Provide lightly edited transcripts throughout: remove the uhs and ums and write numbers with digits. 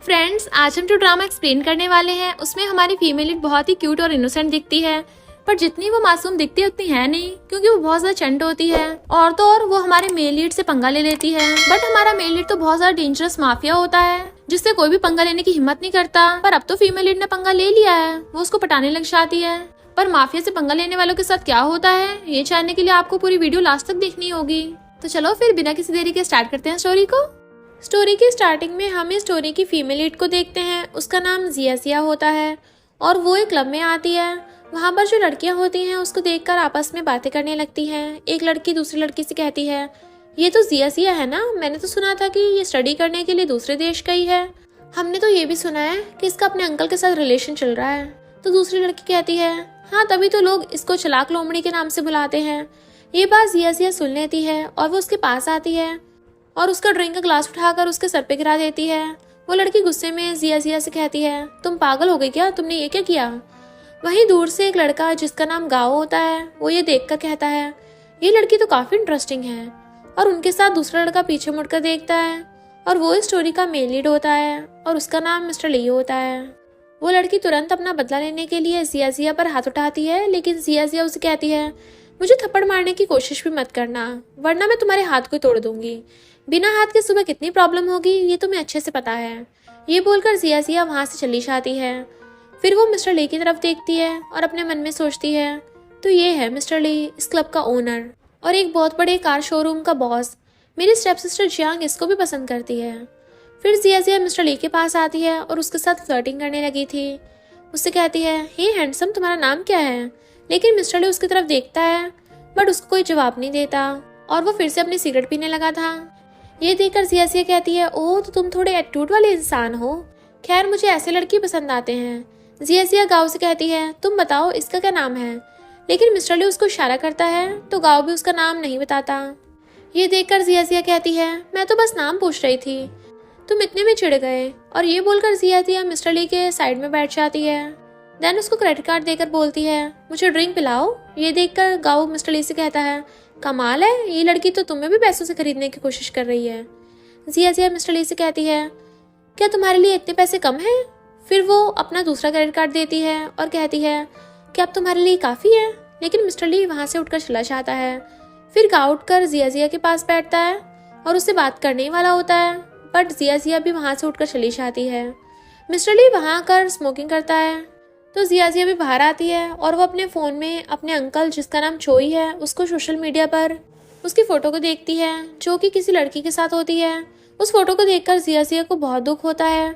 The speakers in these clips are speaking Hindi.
फ्रेंड्स, आज हम जो ड्रामा एक्सप्लेन करने वाले हैं उसमें हमारी फीमेल लीड बहुत ही क्यूट और इनोसेंट दिखती है, पर जितनी वो मासूम दिखती है उतनी है नहीं, क्योंकि वो बहुत ज्यादा चंट होती है। और तो और वो हमारे मेल लीड से पंगा ले लेती है। बट हमारा मेल लीड तो बहुत ज्यादा डेंजरस माफिया होता है, जिससे कोई भी पंगा लेने की हिम्मत नहीं करता। पर अब तो फीमेल लीड ने पंगा ले लिया है, वो उसको पटाने लग जाती है। पर माफिया से पंगा लेने वालों के साथ क्या होता है, ये जानने के लिए आपको पूरी वीडियो लास्ट तक देखनी होगी। तो चलो फिर बिना किसी देरी के स्टार्ट करते हैं स्टोरी को। स्टोरी की स्टार्टिंग में हम इस स्टोरी की फीमेल लीड को देखते हैं। उसका नाम जिया होता है और वो एक क्लब में आती है। वहाँ पर जो लड़कियाँ होती हैं उसको देखकर आपस में बातें करने लगती हैं। एक लड़की दूसरी लड़की से कहती है, ये तो जिया है ना, मैंने तो सुना था कि ये स्टडी करने के लिए दूसरे देश गई है। हमने तो ये भी सुना है कि इसका अपने अंकल के साथ रिलेशन चल रहा है। तो दूसरी लड़की कहती है, हाँ तभी तो लोग इसको चालाक लोमड़ी के नाम से बुलाते हैं। ये बात जिया सुन लेती है और वो उसके पास आती है और उसका ड्रिंक का ग्लास उठाकर उसके सर पे गिरा देती है। वो लड़की गुस्से में जिया से कहती है, तुम पागल हो गई क्या, तुमने ये क्या किया। वहीं दूर से एक लड़का जिसका नाम गाओ होता है वो ये देखकर कहता है, ये लड़की तो काफी इंटरेस्टिंग है। और उनके साथ दूसरा लड़का पीछे मुड़कर देखता है और वो इस स्टोरी का मेन लीड होता है और उसका नाम मिस्टर ली होता है। वो लड़की तुरंत अपना बदला लेने के लिए जिया पर हाथ उठाती है, लेकिन जिया उसे कहती है, मुझे थप्पड़ मारने की कोशिश भी मत करना, वरना मैं तुम्हारे हाथ को तोड़ दूंगी। बिना हाथ के सुबह कितनी प्रॉब्लम होगी ये तुम्हें अच्छे से पता है। ये बोलकर जिया वहां से चली जाती है। फिर वो मिस्टर ली की तरफ देखती है और अपने मन में सोचती है, तो ये है मिस्टर ली, इस क्लब का ओनर और एक बहुत बड़े कार शोरूम का बॉस। मेरी स्टेप सिस्टर जियांग इसको भी पसंद करती है। फिर जिया मिस्टर ली के पास आती है और उसके साथ फ्लर्टिंग करने लगी थी। उससे कहती है, हे हैंडसम, तुम्हारा नाम क्या है। लेकिन मिस्टर ली उसकी तरफ देखता है बट उसको कोई जवाब नहीं देता और वो फिर से अपनी सिगरेट पीने लगा था। ये देखकर जिया कहती है, ओह तो तुम थोड़े एटीट्यूड वाले इंसान हो। खैर मुझे ऐसे लड़के पसंद आते हैं। जिया गाँव से कहती है, तुम बताओ इसका क्या नाम है। लेकिन मिस्टर ली उसको इशारा करता है तो गाँव भी उसका नाम नहीं बताता। ये देखकर जिया कहती है, मैं तो बस नाम पूछ रही थी, तुम इतने में चिढ़ गए। और ये बोलकर जिया मिस्टर ली के साइड में बैठ जाती है। देन उसको क्रेडिट कार्ड देकर बोलती है, मुझे ड्रिंक पिलाओ। ये देखकर गाँव मिस्टर ली से कहता है, कमाल है, ये लड़की तो तुम्हें भी पैसों से खरीदने की कोशिश कर रही है। जिया मिस्टर ली से कहती है, क्या तुम्हारे लिए इतने पैसे कम हैं? फिर वो अपना दूसरा क्रेडिट कार्ड देती है और कहती है, क्या अब तुम्हारे लिए काफ़ी है। लेकिन मिस्टर ली वहाँ से उठकर चला जाता है। फिर गाँव उठकर जिया के पास बैठता है और उससे बात करने वाला होता है, बट जिया भी वहाँ से उठकर चली जाती है। मिस्टर ली वहाँ आकर स्मोकिंग करता है तो जिया भी बाहर आती है और वो अपने फ़ोन में अपने अंकल जिसका नाम चोई है उसको सोशल मीडिया पर उसकी फ़ोटो को देखती है जो कि किसी लड़की के साथ होती है। उस फोटो को देखकर जिया को बहुत दुख होता है।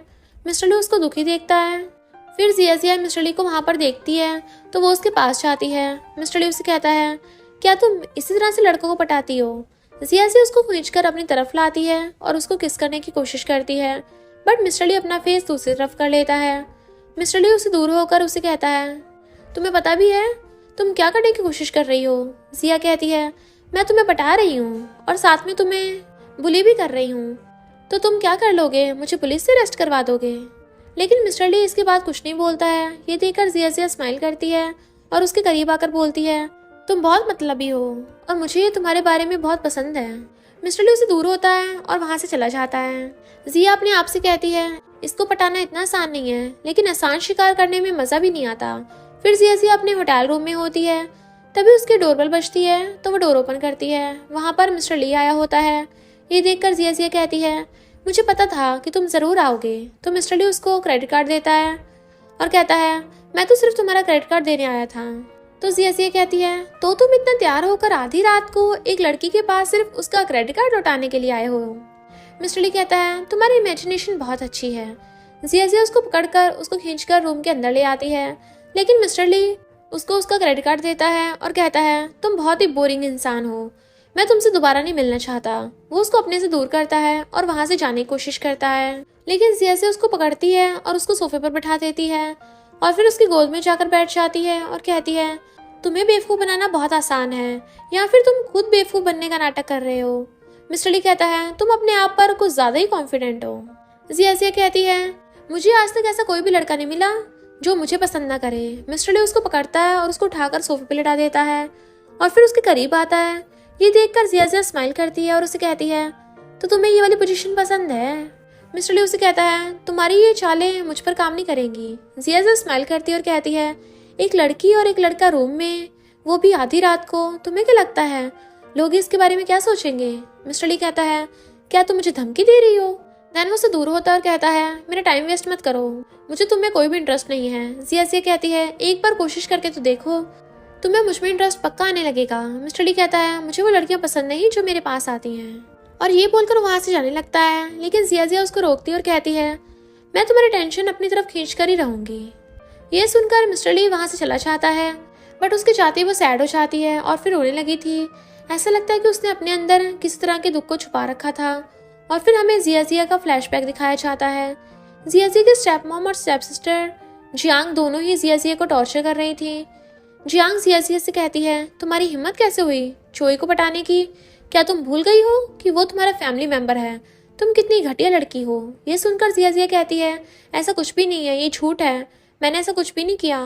मिस्टर ली उसको दुखी देखता है। फिर जिया मिस्टर ली को वहाँ पर देखती है तो वो उसके पास जाती है। मिस्टर ली उससे कहता है, क्या तुम इसी तरह से लड़कों को पटाती हो। जिया उसको खींचकर अपनी तरफ लाती है और उसको किस करने की कोशिश करती है, बट मिस्टर ली अपना फेस दूसरी तरफ कर लेता है। मिस्टर ली उससे दूर होकर उसे कहता है, तुम्हें पता भी है तुम क्या करने की कोशिश कर रही हो। जिया कहती है, मैं तुम्हें पटा रही हूँ और साथ में तुम्हें बुली भी कर रही हूँ, तो तुम क्या कर लोगे, मुझे पुलिस से अरेस्ट करवा दोगे। लेकिन मिस्टर ली इसके बाद कुछ नहीं बोलता है। ये देखकर जिया स्माइल करती है और उसके करीब आकर बोलती है, तुम बहुत मतलबी हो और मुझे ये तुम्हारे बारे में बहुत पसंद है। मिस्टर ली उससे दूर होता है और वहाँ से चला जाता है। जिया अपने आप से कहती है, इसको पटाना इतना आसान नहीं है, लेकिन आसान शिकार करने में मजा भी नहीं आता। फिर जिया अपने होटल रूम में होती है, तभी उसकी डोरबेल बजती है तो वो डोर ओपन करती है। वहाँ पर मिस्टर ली आया होता है। ये देखकर जिया कहती है, मुझे पता था कि तुम जरूर आओगे। तो मिस्टर ली उसको क्रेडिट कार्ड देता है और कहता है, मैं तो सिर्फ तुम्हारा क्रेडिट कार्ड देने आया था। तो जिया कहती है, तो तुम इतना तैयार होकर आधी रात को एक लड़की के पास सिर्फ उसका क्रेडिट कार्ड लौटाने के लिए आए हो। मिस्टर ली कहता है, तुम्हारी इमेजिनेशन बहुत अच्छी है। जिया उसको पकड़कर उसको खींचकर रूम के अंदर ले आती है, लेकिन मिस्टर ली उसको उसका क्रेडिट कार्ड देता है और कहता है, तुम बहुत ही बोरिंग इंसान हो, मैं तुमसे दोबारा नहीं मिलना चाहता। वो उसको अपने से दूर करता है और वहां से जाने की कोशिश करता है, लेकिन जिया उसको पकड़ती है और उसको सोफे पर बैठा देती है और फिर उसकी गोद में जाकर बैठ जाती है और कहती है, तुम्हें बेवकूफ़ बनाना बहुत आसान है या फिर तुम खुद बेवकूफ़ बनने का नाटक कर रहे हो। मिस्टर ली कहता है, तुम अपने आप पर कुछ ज़्यादा ही कॉन्फिडेंट हो। जिया कहती है, मुझे आज तक ऐसा कोई भी लड़का नहीं मिला जो मुझे पसंद ना करे। मिस्टर ली उसको पकड़ता है और उसको उठाकर सोफे पे लिटा देता है और फिर उसके करीब आता है। ये देखकर जिया स्माइल करती है और उसे कहती है, तो तुम्हें ये वाली पोजीशन पसंद है। मिस्टर ली उसे कहता है तुम्हारी ये चालें मुझ पर काम नहीं करेंगी। जिया स्माइल करती है और कहती है एक लड़की और एक लड़का रूम में, वो भी आधी रात को, तुम्हें क्या लगता है लोग इसके बारे में क्या सोचेंगे? मिस्टर ली कहता है क्या तुम मुझे धमकी दे रही हो? देन वो उससे दूर होता है और कहता है मेरा टाइम वेस्ट मत करो, मुझे तुम में कोई भी इंटरेस्ट नहीं है। जिया कहती है एक बार कोशिश करके तो देखो, तुम्हें मुझ में इंटरेस्ट पक्का आने लगेगा। मिस्टर ली कहता है मुझे वो लड़कियां पसंद नहीं जो मेरे पास आती हैं, और ये बोलकर वहां से जाने लगता है। लेकिन जिया उसको रोकती है और कहती है मैं तुम्हारी टेंशन अपनी तरफ खींच कर ही रहूंगी। ये सुनकर मिस्टर ली वहां से चला जाता है, बट उसके जाते वो सैड हो जाती है और फिर रोने लगी थी। ऐसा लगता है कि उसने अपने अंदर किसी तरह के दुख को छुपा रखा था। और फिर हमें जिया का फ्लैशबैक दिखाया जाता है। जिया की स्टेप मॉम और स्टेप सिस्टर जियांग दोनों ही जिया को टॉर्चर कर रही थी। जियांग जिया से कहती है तुम्हारी हिम्मत कैसे हुई चोई को पटाने की? क्या तुम भूल गई हो कि वो तुम्हारा फैमिली मेंबर है? तुम कितनी घटिया लड़की हो। ये सुनकर जिया कहती है ऐसा कुछ भी नहीं है, ये झूठ है, मैंने ऐसा कुछ भी नहीं किया।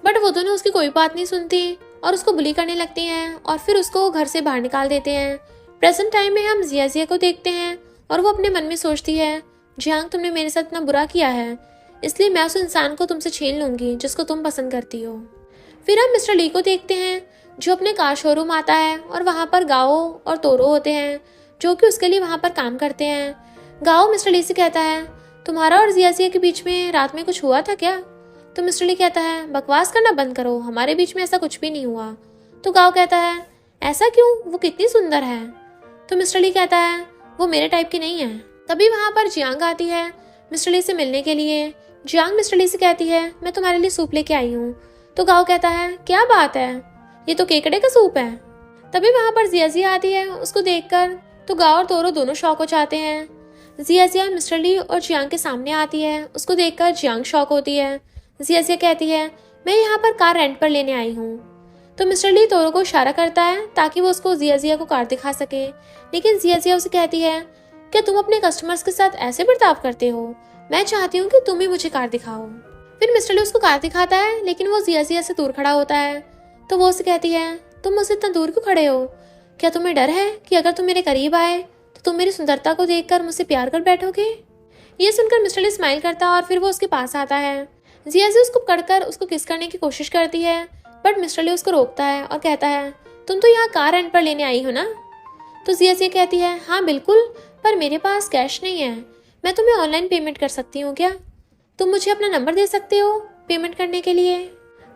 बट वो दोनों उसकी कोई बात नहीं सुनती और उसको बुली करने लगती हैं और फिर उसको घर से बाहर निकाल देते हैं। प्रेजेंट टाइम में हम जिया को देखते हैं और वो अपने मन में सोचती है जियांग तुमने मेरे साथ इतना बुरा किया है, इसलिए मैं उस इंसान को तुमसे छीन लूंगी जिसको तुम पसंद करती हो। फिर हम मिस्टर ली को देखते हैं जो अपने कार शोरूम आता है और वहाँ पर गाओ और तोरो होते हैं जो कि उसके लिए वहाँ पर काम करते हैं। गाओ मिस्टर ली से कहता है तुम्हारा और जिया के बीच में रात में कुछ हुआ था क्या? तो मिस्टर ली कहता है बकवास करना बंद करो, हमारे बीच में ऐसा कुछ भी नहीं हुआ। तो गाओ कहता है ऐसा क्यों, वो कितनी सुंदर है। तो मिस्टर ली कहता है वो मेरे टाइप की नहीं है। तभी वहाँ पर जियांग आती है मिस्टर ली से मिलने के लिए। जियांग मिस्टर ली से कहती है मैं तुम्हारे लिए सूप लेके आई हूँ। तो गाओ कहता है क्या बात है, ये तो केकड़े का सूप है। तभी वहाँ पर जिया आती है, उसको देखकर तो गाओ और तोरो दोनों शॉक हो जाते हैं। जिया मिस्टर ली और जियांग के सामने आती है, उसको देखकर जियांग शॉक होती है। जिया कहती है मैं यहाँ पर कार रेंट पर लेने आई हूँ। तो मिस्टर ली तोरो को इशारा करता है ताकि वो उसको जिया को कार दिखा सके। लेकिन जिया उसे कहती है क्या तुम अपने कस्टमर्स के साथ ऐसे बर्ताव करते हो? मैं चाहती हूँ कि तुम ही मुझे कार दिखाओ। फिर मिस्टर ली उसको कार दिखाता है, लेकिन वो जिया से दूर खड़ा होता है। तो वो उसे कहती है तुम मुझसे इतना दूर क्यों खड़े हो? क्या तुम्हें डर है कि अगर तुम मेरे करीब आए तो तुम मेरी सुंदरता को देखकर मुझसे प्यार कर बैठोगे? ये सुनकर मिस्टर ली स्माइल करता है और फिर वो उसके पास आता है। जिया उसको पकड़कर उसको किस करने की कोशिश करती है, बट मिस्टर ली उसको रोकता है और कहता है तुम तो यहाँ कार रेंट पर लेने आई हो ना? तो जिया कहती है हाँ बिल्कुल, पर मेरे पास कैश नहीं है, मैं तुम्हें ऑनलाइन पेमेंट कर सकती हूँ क्या? तुम मुझे अपना नंबर दे सकते हो पेमेंट करने के लिए?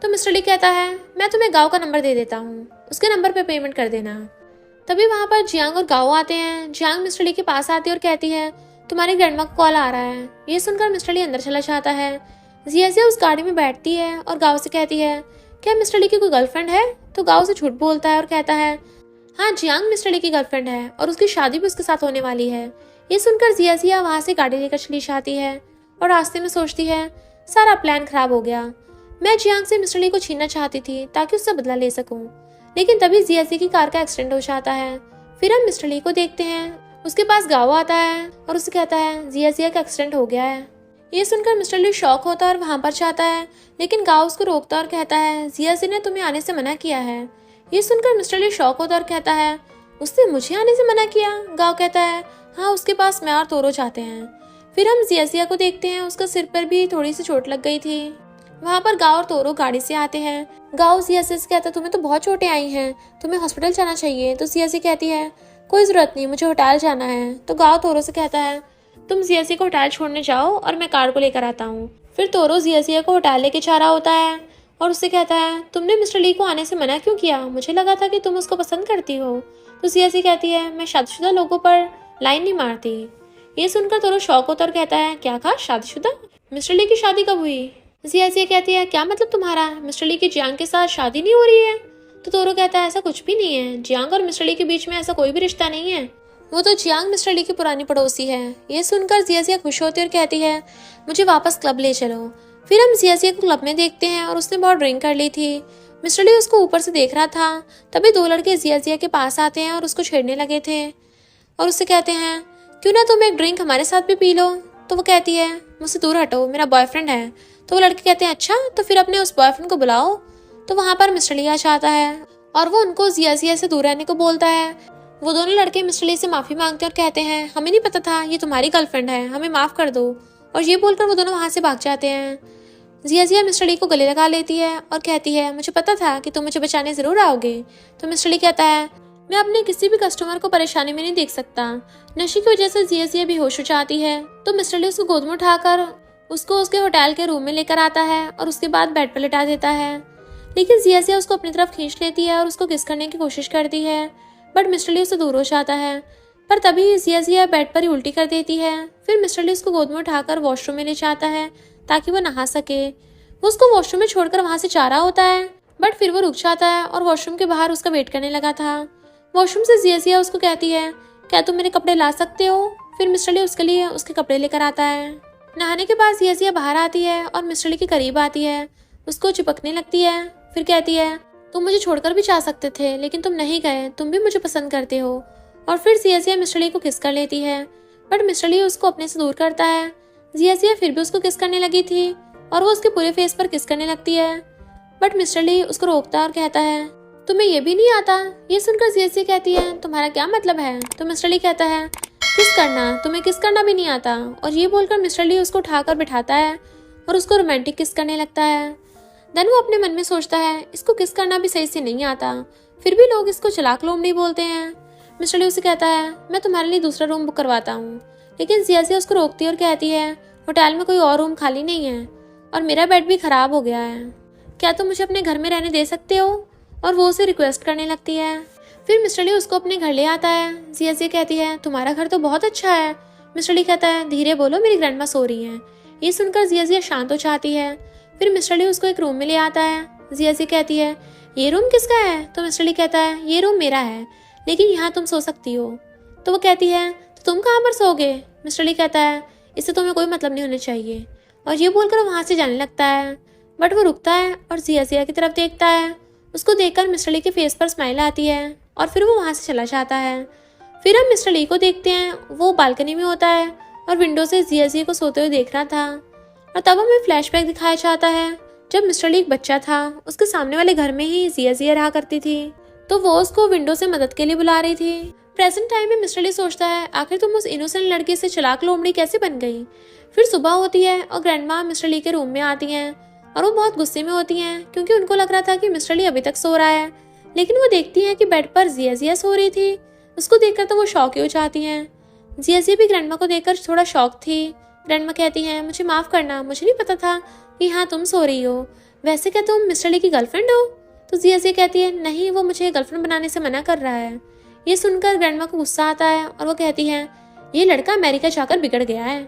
तो मिस्टर ली कहता है मैं तुम्हें गाँव का नंबर दे देता हूँ, उसके नंबर पर पेमेंट कर देना। तभी वहाँ पर जियांग और गाओ आते हैं। जियांग मिस्टर ली के पास आती है और कहती है तुम्हारे ग्रैंडमा का कॉल आ रहा है। ये सुनकर मिस्टर ली अंदर चला जाता है। जिया उस गाड़ी में बैठती है और गाओ से कहती है क्या मिस्टर ली की कोई गर्लफ्रेंड है? तो गाओ से झूठ बोलता है और कहता है हाँ जियांग मिस्टर ली की गर्लफ्रेंड है और उसकी शादी भी उसके साथ होने वाली है। ये सुनकर जिया वहाँ से गाड़ी लेकर चली जाती है और रास्ते में सोचती है सारा प्लान खराब हो गया। मैं जियांग से मिस्टर ली को छीनना चाहती थी ताकि उससे बदला ले सकूं, लेकिन तभी जिया की कार का एक्सीडेंट हो जाता है। फिर हम मिस्टर ली को देखते हैं, उसके पास गाओ आता है और उसे कहता है जिया का एक्सीडेंट हो गया है। ये सुनकर मिस्टर ली शॉक होता है और वहां पर जाता है, लेकिन गाओ उसको रोकता है और कहता है जिया ने तुम्हें आने से मना किया है। ये सुनकर मिस्टर ली शॉक होता है और कहता है उसने मुझे आने से मना किया? गाओ कहता है हाँ, उसके पास मैं और तोरो जाते हैं। फिर हम जिया को देखते हैं, उसका सिर पर भी थोड़ी सी चोट लग गई थी। वहाँ पर गाओ और तोरो गाड़ी से आते हैं। गाओ जिया से कहता है तुम्हें तो बहुत चोटें आई हैं, तुम्हें हॉस्पिटल जाना चाहिए। तो जिया कहती है कोई जरूरत नहीं, मुझे होटल जाना है। तो गाओ तोरो से कहता है तुम जिया को होटल छोड़ने जाओ और मैं कार को लेकर आता हूँ। फिर तोरो जिया को होटल लेके जा रहा होता है और उससे कहता है तुमने मिस्टर ली को आने से मना क्यों किया? मुझे लगा था कि तुम उसको पसंद करती हो। तो जिया कहती है मैं शादीशुदा लोगों पर लाइन नहीं मारती। ये सुनकर तोरो शौक होता और कहता है क्या कहा, शादीशुदा? मिस्टर ली की शादी कब हुई? जिया कहती है क्या मतलब तुम्हारा, मिस्टर ली की जियांग के साथ शादी नहीं हो रही है? तो तोरो कहता है ऐसा कुछ भी नहीं है, जियांग और मिस्टर ली के बीच में ऐसा कोई भी रिश्ता नहीं है, वो तो जियांग मिस्टर ली की पुरानी पड़ोसी है। ये सुनकर जिया खुश होती है और कहती है मुझे वापस क्लब ले चलो। फिर हम जिया को क्लब में देखते हैं और उसने बहुत ड्रिंक कर ली थी। मिस्टर ली उसको ऊपर से देख रहा था। तभी दो लड़के जिया के पास आते हैं और उसको छेड़ने लगे थे और उससे कहते हैं क्यों ना तुम एक ड्रिंक हमारे साथ भी पी लो। तो वो कहती है मुझसे दूर हटो, मेरा बॉयफ्रेंड है। तो वो लड़के कहते हैं अच्छा, तो फिर अपने उस बॉयफ्रेंड को बुलाओ। तो वहाँ पर मिस्टर ली आ जाता है और वो उनको जिया से दूर रहने को बोलता है। वो दोनों लड़के मिस्टर ली से माफी मांगते हैं और कहते हैं हमें नहीं पता था ये तुम्हारी गर्लफ्रेंड है, हमें माफ कर दो। और ये बोलकर वो दोनों वहां से भाग जाते हैं। जिया मिस्टर ली को गले लगा लेती है और कहती है मुझे पता था कि तुम मुझे बचाने जरूर आओगे। तो मिस्टर ली कहता है मैं अपने किसी भी कस्टमर को परेशानी में नहीं देख सकता। नशे की वजह से जिया बेहोश हो जाती है। तो मिस्टर ली उसको गोद में उठाकर उसको उसके होटल के रूम में लेकर आता है और उसके बाद बेड पर लिटा देता है। लेकिन जिया उसको अपनी तरफ खींच लेती है और उसको किस करने की कोशिश करती है, बट मिस्टर ली उससे दूर हो जाता है। पर तभी जिया बेड पर ही उल्टी कर देती है। फिर मिस्टर ली उसको गोद में उठाकर वॉशरूम में ले जाता है ताकि वो नहा सके। वो उसको वॉशरूम में छोड़कर वहां से जा रहा होता है, बट फिर वो रुक जाता है और वॉशरूम के बाहर उसका वेट करने लगा था। वॉशरूम से जिया उसको कहती है क्या तुम मेरे कपड़े ला सकते हो। फिर मिस्टर ली उसके लिए उसके कपड़े लेकर आता है। नहाने के बाद जिया बाहर आती है और मिस्टर ली के करीब आती है, उसको चिपकने लगती है। फिर कहती है तुम मुझे छोड़कर भी जा सकते थे लेकिन तुम नहीं गए, तुम भी मुझे पसंद करते हो। और फिर जिया मिस्टर ली को किस कर लेती है, बट मिस्टर ली उसको अपने से दूर करता है। जिया फिर भी उसको किस करने लगी थी और वो उसके पूरे फेस पर किस करने लगती है, बट मिस्टर ली उसको रोकता है और कहता है तुम्हें ये भी नहीं आता। ये सुनकर जिया कहती है तुम्हारा क्या मतलब है। तो मिस्टर ली कहता है किस करना, तुम्हें किस करना भी नहीं आता। और ये बोलकर मिस्टर ली उसको उठाकर बिठाता है और उसको रोमांटिक किस करने लगता है। देन वो अपने मन में सोचता है इसको किस करना भी सही से नहीं आता, फिर भी लोग इसको चालाक लोमड़ी बोलते हैं। मिस्टर ली उसे कहता है मैं तुम्हारे लिए दूसरा रूम बुक करवाता हूँ। लेकिन जिया उसको रोकती है और कहती है होटल में कोई और रूम खाली नहीं है और मेरा बेड भी खराब हो गया है, क्या तुम मुझे अपने घर में रहने दे सकते हो। और वो उसे रिक्वेस्ट करने लगती है। फिर मिस्टर ली उसको अपने घर ले आता है। जिया कहती है तुम्हारा घर तो बहुत अच्छा है। मिस्टर ली कहता है धीरे बोलो, मेरी ग्रैंडमा सो रही है। ये सुनकर जिया शांत हो जाती है। फिर मिस्टर ली उसको एक रूम में ले आता है। जिया कहती है ये रूम किसका है। तो मिस्टर ली कहता है ये रूम मेरा है लेकिन यहाँ तुम सो सकती हो। तो वो कहती है तो तुम कहाँ पर सोओगे। मिस्टर ली कहता है इससे तुम्हें कोई मतलब नहीं होना चाहिए। और ये बोलकर वहाँ से जाने लगता है, बट वो रुकता है और जिया की तरफ देखता है। उसको देखकर मिस्टर ली के फेस पर स्माइल आती है और फिर वो वहाँ से चला जाता है। फिर हम मिस्टर ली को देखते हैं, वो बालकनी में होता है और विंडो से जिया को सोते हुए देख रहा था। और तब हमें फ्लैशबैक दिखाया जाता है जब मिस्टर ली एक बच्चा था, उसके सामने वाले घर में ही जिया रहा करती थी, तो वो उसको विंडो से मदद के लिए बुला रही थी। प्रेजेंट टाइम में मिस्टर ली सोचता है आखिर तुम उस इनोसेंट लड़की से चालाक लोमड़ी कैसे बन गई। फिर सुबह होती है और ग्रैंडमा मिस्टर ली के रूम में आती हैं और वो बहुत गुस्से में होती हैं क्योंकि उनको लग रहा था कि मिस्टर ली अभी तक सो रहा है, लेकिन वो देखती हैं कि बेड पर जिया सो रही थी। उसको देखकर तो वो शॉक हो जाती हैं। जिया भी ग्रैंडमा को देखकर थोड़ा शॉक थी। ग्रैंडमा कहती हैं मुझे माफ करना, मुझे नहीं पता था कि हाँ तुम सो रही हो। वैसे क्या तुम मिस्टर ली की गर्लफ्रेंड हो। तो जिया कहती है नहीं, वो मुझे गर्लफ्रेंड बनाने से मना कर रहा है। ये सुनकर ग्रैंडमा को गुस्सा आता है और वो कहती है ये लड़का अमेरिका जाकर बिगड़ गया है।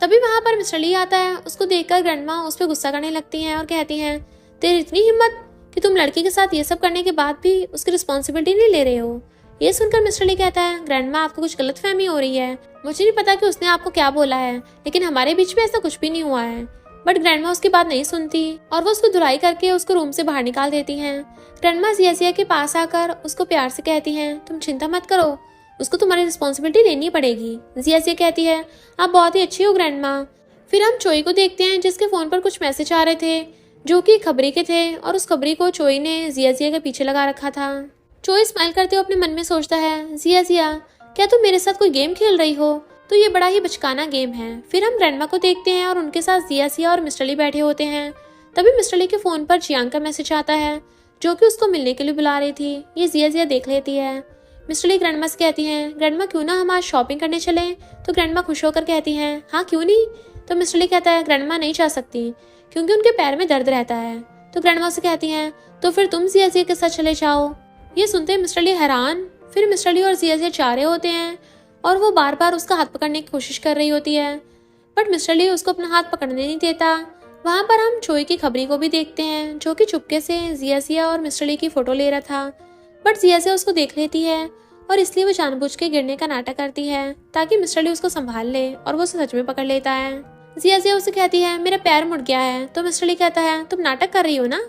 तभी वहां पर मिस्टर ली आता है। उसको देखकर ग्रैंडमा उस पर गुस्सा करने लगती हैं और कहती हैं तेरी इतनी हिम्मत कि तुम लड़की के साथ ये सब करने के बाद भी उसकी रिस्पॉन्सिबिलिटी नहीं ले रहे हो। ये सुनकर मिस्टर ली कहता है ग्रैंडमा आपको कुछ गलतफहमी हो रही है, मुझे नहीं पता कि उसने आपको क्या बोला है, लेकिन हमारे बीच में ऐसा कुछ भी नहीं हुआ है। बट ग्रैंडमा उसकी बात नहीं सुनती और वो उसको धुलाई करके उसको रूम से बाहर निकाल देती हैं। ग्रैंडमा जिया के पास आकर उसको प्यार से कहती हैं तुम चिंता मत करो, उसको तुम्हारी रिस्पॉन्सिबिलिटी लेनी पड़ेगी। जिया कहती है आप बहुत ही अच्छी हो ग्रैंडमा। फिर हम चोई को देखते हैं जिसके फोन पर कुछ मैसेज आ रहे थे जो कि खबरी के थे और उस खबरी को चोई ने जिया के पीछे लगा रखा था। चोई स्माइल करते हुए अपने मन में सोचता है जिया क्या तुम मेरे साथ कोई गेम खेल रही हो, तो ये बड़ा ही बचकाना गेम है। फिर हम ग्रैंडमा को देखते हैं और उनके साथ जिया और मिस्टर ली बैठे होते हैं। तभी मिस्टर ली के फोन पर जियांग का मैसेज आता है जो कि उसको मिलने के लिए बुला रही थी। ये जिया देख लेती है। मिस्टर ली ग्रैंडमा से कहती हैं ग्रैंडमा क्यों ना हम आज शॉपिंग करने चलें। तो ग्रैंडमा खुश होकर कहती हैं हाँ क्यों नहीं। तो मिस्टर ली कहता है ग्रैंडमा नहीं जा सकती क्योंकि उनके पैर में दर्द रहता है। तो ग्रैंडमा से कहती हैं तो फिर तुम जिया के साथ चले जाओ। ये सुनते ही मिस्टर ली हैरान। फिर मिस्टर ली और जिया जा रहे होते हैं और वो बार बार उसका हाथ पकड़ने की कोशिश कर रही होती है, बट मिस्टर ली उसको अपना हाथ पकड़ने नहीं देता। वहां पर हम चोई की खबरी को भी देखते हैं जो कि चुपके से जिया और मिस्टर ली की फोटो ले रहा था, बट जिया उसको देख लेती है और इसलिए वो जानबूझ के गिरने का नाटक करती है ताकि मिस्टर ली उसको संभाल ले और वो उसे सच में पकड़ लेता है। जिया उसे कहती है मेरा पैर मुड़ गया है। तो मिस्टर ली कहता है तुम नाटक कर रही हो ना।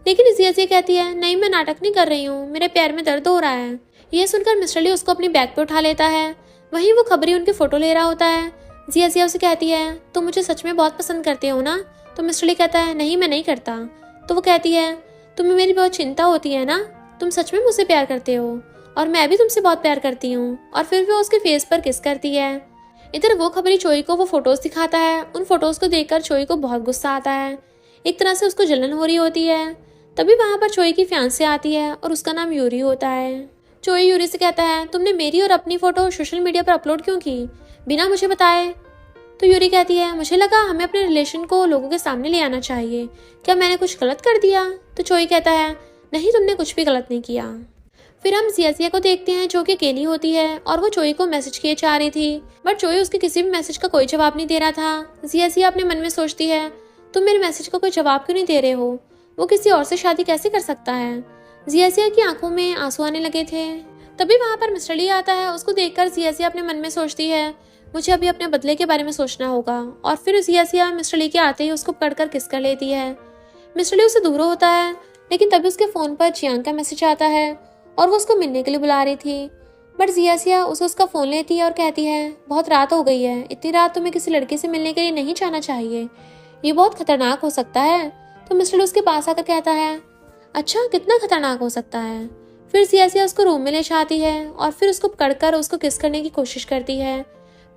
लेकिन जिया कहती है नहीं मैं नाटक नहीं कर रही हूँ, मेरे पैर में दर्द हो रहा है। ये सुनकर मिस्टर ली उसको अपनी बैग पे उठा लेता है। वहीं वो खबरी उनकी फोटो ले रहा होता है। जिया उसे कहती है तुम मुझे सच में बहुत पसंद करते हो ना। तो मिस्टर ली कहता है नहीं मैं नहीं करता। तो वो कहती है तुम्हें मेरी बहुत चिंता होती है ना, तुम सच में मुझसे प्यार करते हो। और मैं भी तुमसे बहुत प्यार करती हूँ। और फिर वो उसके फेस पर किस करती है। इधर वो खबरी चोई को वो फोटोज दिखाता है। उन फोटोज को देखकर चोई को बहुत गुस्सा आता है, एक तरह से उसको जलन हो रही होती है। तभी वहां पर चोई की फियांसे आती है और उसका नाम यूरी होता है। चोई यूरी से कहता है, तुमने मेरी और अपनी फोटो सोशल मीडिया पर अपलोड क्यों की बिना मुझे बताए। तो यूरी कहती है, मुझे लगा हमें अपने रिलेशन को लोगों के सामने ले आना चाहिए, क्या मैंने कुछ गलत कर दिया। तो चोई कहता है, नहीं तुमने कुछ भी गलत नहीं किया। फिर हम जिया को देखते हैं जो कि अकेली होती है और वो चोई को मैसेज किए चाह रही थी, बट चोई उसके किसी भी मैसेज का कोई जवाब नहीं दे रहा था। जिया अपने मन में सोचती है, तुम मेरे मैसेज का कोई जवाब क्यों नहीं दे रहे हो, वो किसी और से शादी कैसे कर सकता है। जिया की आंखों में आंसू आने लगे थे। तभी वहां पर मिस्टर ली आता है। उसको देखकर जिया अपने मन में सोचती है, मुझे अभी अपने बदले के बारे में सोचना होगा। और फिर जिया मिस्टर ली के आते ही उसको पकड़कर किस कर लेती है। मिस्टर ली उससे दूर होता है, लेकिन तभी उसके फोन पर जियांग का मैसेज आता है और वो उसको मिलने के लिए बुला रही थी। बट जिया उसका फोन लेती है और कहती है, बहुत रात हो गई है, इतनी रात तुम्हें किसी लड़के से मिलने के लिए नहीं जाना चाहिए, ये बहुत खतरनाक हो सकता है। तो मिस्टर उसके पास आकर कहता है, अच्छा कितना खतरनाक हो सकता है। फिर जिया उसको रूम में ले जाती है और फिर उसको पकड़कर उसको किस करने की कोशिश करती है,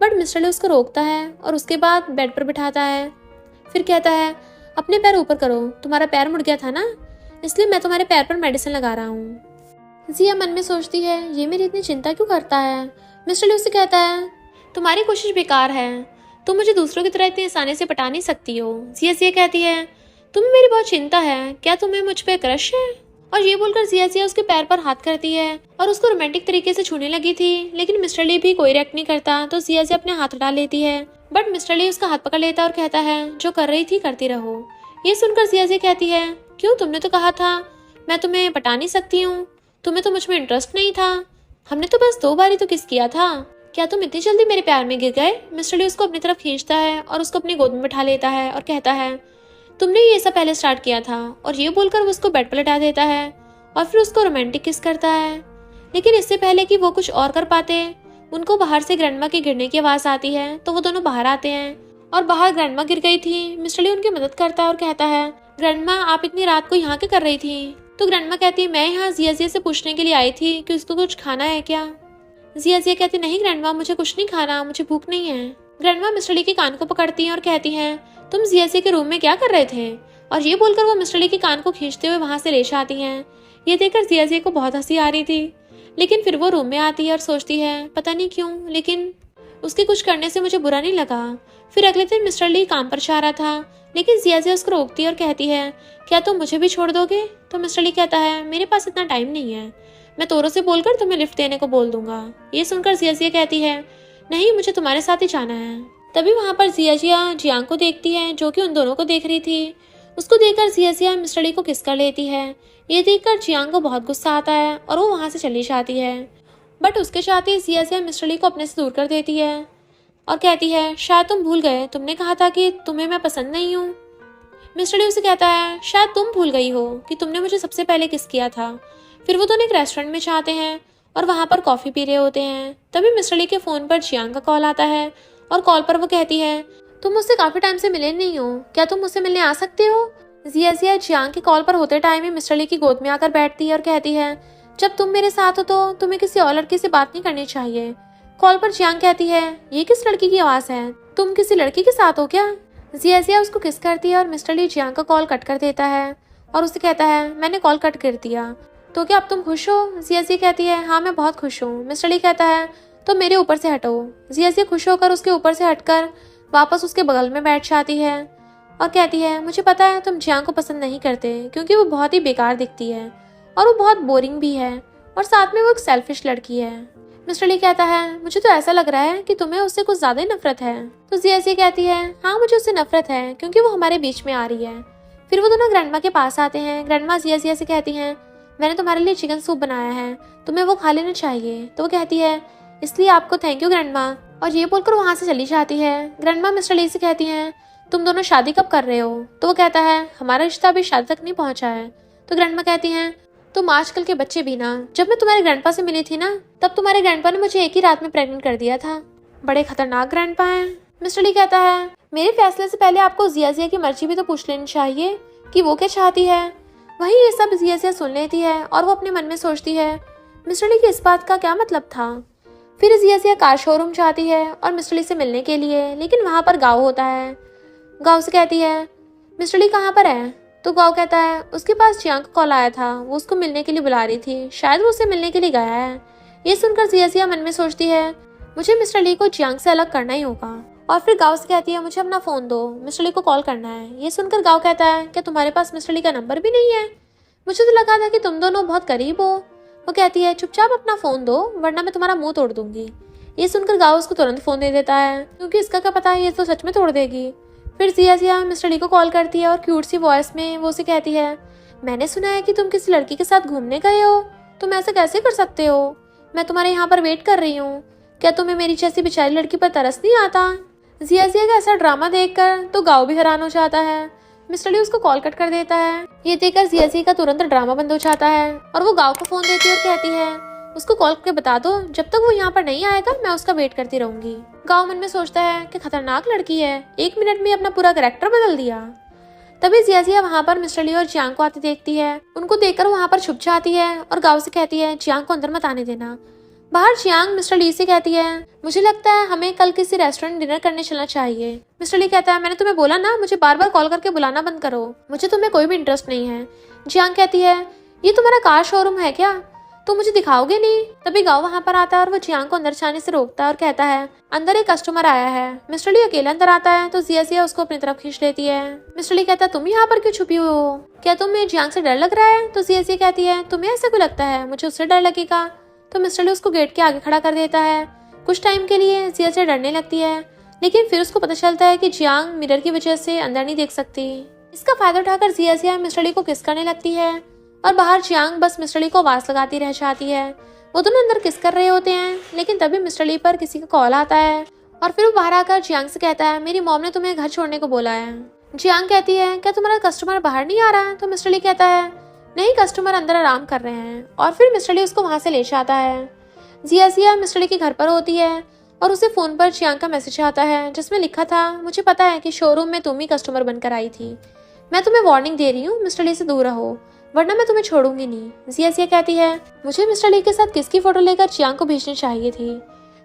बट मिस्टर उसको रोकता है और उसके बाद बेड पर बिठाता है। फिर कहता है, अपने पैर ऊपर करो, तुम्हारा पैर मुड़ गया था ना, इसलिए मैं तुम्हारे पैर पर मेडिसिन लगा रहा हूँ। जिया मन में सोचती है, ये मेरी इतनी चिंता क्यों करता है। मिस्टर ली उससे कहता है, तुम्हारी कोशिश बेकार है, तुम मुझे दूसरों की तरह इतनी आसानी से पटा नहीं सकती हो। जिया कहती है, तुम्हें मेरी बहुत चिंता है, क्या तुम्हें मुझ पे क्रश है। और ये बोलकर जिया उसके पैर पर हाथ करती है और उसको रोमांटिक तरीके से छूने लगी थी, लेकिन मिस्टर ली भी कोई रिएक्ट नहीं करता। तो जिया अपने हाथ हटा लेती है, बट मिस्टर ली उसका हाथ पकड़ लेता और कहता है, जो कर रही थी करती रहो। ये सुनकर जिया कहती है, क्यों, तुमने तो कहा था मैं तुम्हें पटा नहीं सकती हूँ, तुम्हें तो मुझ में इंटरेस्ट नहीं था, हमने तो बस 2 बार ही तो किस किया था, क्या तुम इतनी जल्दी मेरे प्यार में गिर गए। मिस्टर ली उसको अपनी तरफ खींचता है और उसको अपनी गोद में बिठा लेता है और कहता है, तुमने ये सब पहले स्टार्ट किया था। और ये बोलकर वो उसको बेड पर लेटा देता है और फिर उसको रोमांटिक किस करता है। लेकिन इससे पहले कि वो कुछ और कर पाते, उनको बाहर से ग्रैंडमा के गिरने की आवाज आती है। तो वो दोनों बाहर आते हैं और बाहर ग्रैंडमा गिर गई थी। मिस्टर ली उनकी मदद करता है और कहता है, ग्रैंडमा आप इतनी रात को यहाँ क्या कर रही थी। तो ग्रैंडमा कहती है, मैं यहाँ जिया से पूछने के लिए आई थी कि उसको कुछ खाना है क्या। जिया कहती, नहीं ग्रैंडमा मुझे कुछ नहीं खाना, मुझे भूख नहीं है। ग्रैंडमा मिस्टर ली के कान को पकड़ती हैं और कहती हैं, तुम जिया के रूम में क्या कर रहे थे। और ये बोलकर वो मिस्टर ली के कान को खींचते हुए वहां से ले जाती हैं। ये देखकर जिया को बहुत हंसी आ रही थी, लेकिन फिर वो रूम में आती है और सोचती है, पता नहीं क्यों, लेकिन उसके कुछ करने से मुझे बुरा नहीं लगा। फिर अगले दिन मिस्टर ली काम पर जा रहा था, लेकिन जिया उसको रोकती है और कहती है, क्या तुम मुझे भी छोड़ दोगे। तो मिस्टर ली कहता है, मेरे पास इतना टाइम नहीं है, मैं तोरो से बोलकर तुम्हें लिफ्ट देने को बोल दूंगा। ये सुनकर जिया कहती है, नहीं मुझे तुम्हारे साथ ही जाना है। तभी वहां पर जिया जियांग को देखती है जो कि उन दोनों को देख रही थी। उसको देखकर जिया मिस्टर ली को किस कर लेती है। ये देखकर जियांग को बहुत गुस्सा आता है और वो वहां से चली जाती है, बट उसके साथ ही जिया मिस्टर ली को अपने से दूर कर देती है और कहती है, शायद तुम भूल गए, तुमने कहा था कि तुम्हें मैं पसंद नहीं हूँ। मिस्टर ली उसे कहता है, शायद तुम भूल गई हो कि तुमने मुझे सबसे पहले किस किया था। फिर वो दोनों एक रेस्टोरेंट में जाते हैं और वहां पर कॉफी पी रहे होते हैं। तभी मिस्टर ली के फोन पर जियांग का कॉल आता है और कॉल पर वो कहती है, तुम मुझसे काफी टाइम से मिले नहीं हो, क्या तुम मुझसे मिलने आ सकते हो। जिया जियांग के कॉल पर होते टाइम ही मिस्टर ली की गोद में आकर बैठती है और कहती है, जब तुम मेरे साथ हो तो तुम्हें किसी और लड़की से बात नहीं करनी चाहिए। कॉल पर जियांग कहती है, ये किस लड़की की आवाज है, तुम किसी लड़की के साथ हो क्या। जिया उसको किस करती है और मिस्टर ली जियांग का कॉल कट कर देता है और उसे कहता है, मैंने कॉल कट कर दिया, तो क्या अब तुम खुश हो। जिया कहती है, हाँ मैं बहुत खुश हूँ। मिस्टर ली कहता है, तो मेरे ऊपर से हटो। जिया खुश होकर उसके ऊपर से हटकर वापस उसके बगल में बैठ जाती है और कहती है, मुझे पता है तुम जियांग को पसंद नहीं करते क्योंकि वो बहुत ही बेकार दिखती है और वो बहुत बोरिंग भी है और साथ में वो एक सेल्फिश लड़की है। मिस्टर ली कहता है, मुझे तो ऐसा लग रहा है कि तुम्हें उससे कुछ ज्यादा ही नफरत है। तो जिया कहती है, हाँ मुझे उससे नफरत है क्योंकि वो हमारे बीच में आ रही है। फिर वो दोनों ग्रैंडमा के पास आते हैं। ग्रैंडमा जिया से कहती हैं, मैंने तुम्हारे लिए चिकन सूप बनाया है, तुम्हें वो खा लेना चाहिए। तो वो कहती है, इसलिए आपको थैंक यू ग्रैंडमा। और ये बोलकर वहां से चली जाती है। ग्रैंडमा मिस्टर ली से कहती हैं, तुम दोनों शादी कब कर रहे हो। तो वो कहता है, हमारा रिश्ता अभी शादी तक नहीं पहुंचा है। तो ग्रैंडमा कहती हैं, तुम आजकल के बच्चे भी ना, जब मैं तुम्हारे ग्रैंडपा से मिली थी ना, तब तुम्हारे ग्रैंडपा ने मुझे एक ही रात में प्रेग्नेंट कर दिया था, बड़े खतरनाक ग्रैंडपा हैं। मिस्टर ली कहता है, मेरे फैसले से पहले आपको जिया की मर्जी भी तो पूछ लेनी चाहिए कि वो क्या चाहती है। वही ये सब जिया सुन लेती है और वो अपने मन में सोचती है, मिस्टर ली की इस बात का क्या मतलब था? फिर जिया कार शोरूम जाती है और मिस्टर ली से मिलने के लिए, लेकिन वहाँ पर गाओ होता है। गाओ से कहती है मिस्टर ली कहाँ पर है? तो गाओ कहता है उसके पास जियांग का कॉल आया था, वो उसको मिलने के लिए बुला रही थी, शायद वो उससे मिलने के लिए गया है। ये सुनकर जिया मन में सोचती है मुझे मिस्टर ली को जियांग से अलग करना ही होगा। और फिर गाओ से कहती है मुझे अपना फोन दो, मिस्टर ली को कॉल करना है। ये सुनकर गाओ कहता है क्या तुम्हारे पास मिस्टर ली का नंबर भी नहीं है? मुझे तो लगा था कि तुम दोनों बहुत करीब हो। वो कहती है चुपचाप अपना फोन दो वरना मैं तुम्हारा मुंह तोड़ दूंगी। ये सुनकर गाओ उसको तुरंत फोन दे देता है, क्योंकि इसका क्या पता है ये तो सच में तोड़ देगी। फिर जिया मिस्टर ली को कॉल करती है और क्यूट सी वॉइस में वो उसे कहती है मैंने सुना है कि तुम किसी लड़की के साथ घूमने गए हो, तुम ऐसा कैसे कर सकते हो? मैं तुम्हारे यहाँ पर वेट कर रही हूँ, क्या तुम्हें मेरी जैसी बेचारी लड़की पर तरस नहीं आता? जिया का ऐसा ड्रामा देखकर तो गाओ भी हैरान हो जाता है। मिस्टर ली उसको कॉल कट कर देता है। ये देखकर जिया का तुरंत ड्रामा बंद हो जाता है और वो गाओ को फोन देती है और कहती है उसको कॉल करके बता दो जब तक वो यहाँ पर नहीं आएगा मैं उसका वेट करती रहूंगी। गाओ मन में सोचता है कि खतरनाक लड़की है, 1 मिनट में अपना पूरा कैरेक्टर बदल दिया। तभी जिया वहाँ पर मिस्टर ली और जियांग को आते देखती है। उनको देखकर वहाँ पर छुप जाती है और गाओ से कहती है जियांग को अंदर मत आने देना। बाहर जियांग मिस्टर ली से कहती है मुझे लगता है हमें कल किसी रेस्टोरेंट डिनर करने चलना चाहिए। मिस्टर ली कहता है मैंने तुम्हें बोला ना मुझे बार बार कॉल करके बुलाना बंद करो, मुझे तुम्हें कोई भी इंटरेस्ट नहीं है। जियांग कहती है ये तुम्हारा कार शोरूम है क्या, तो मुझे दिखाओगे नहीं? तभी गाओ वहाँ पर आता है और वो जियांग को अंदर जाने से रोकता है और कहता है अंदर एक कस्टमर आया है। मिस्टर ली अकेला अंदर आता है तो जिया उसको अपनी तरफ खींच लेती है। मिस्टर ली कहता है तुम यहाँ पर क्यों छुपी हुई हो, क्या तुम्हें जियांग से डर लग रहा है? तो जिया कहती है तुम्हें ऐसा क्यों लगता है, मुझे उससे डर लगेगा। तो मिस्टर ली उसको गेट के आगे खड़ा कर देता है। कुछ टाइम के लिए जिया डरने लगती है, लेकिन फिर उसको पता चलता है कि जियांग मिरर की वजह से अंदर नहीं देख सकती। इसका फायदा उठाकर जिया मिस्टर ली को किस करने लगती है और बाहर जियांग बस मिस्टर ली को आवाज लगाती रह जाती है। वो दोनों अंदर किस कर रहे होते हैं, लेकिन तभी मिस्टर ली पर किसी का कॉल आता है और फिर वो बाहर आकर जियांग से कहता है मेरी मॉम ने तुम्हें घर छोड़ने को बोला है। जियांग कहती है क्या तुम्हारा कस्टमर बाहर नहीं आ रहा? तो मिस्टर ली कहता है नहीं, कस्टमर अंदर आराम कर रहे हैं। और फिर मिस्टर ली उसको वहां से ले जाता है। जिया मिस्टर ली के घर पर होती है और उसे फोन पर जियांग का मैसेज आता है जिसमें लिखा था मुझे पता है कि शोरूम में तुम ही कस्टमर बनकर आई थी, मैं तुम्हें वार्निंग दे रही हूँ मिस्टर ली से दूर रहो वरना मैं तुम्हें छोड़ूंगी नहीं। जिया कहती है मुझे मिस्टर ली के साथ किसकी फोटो लेकर जियांग को भेजनी चाहिए थी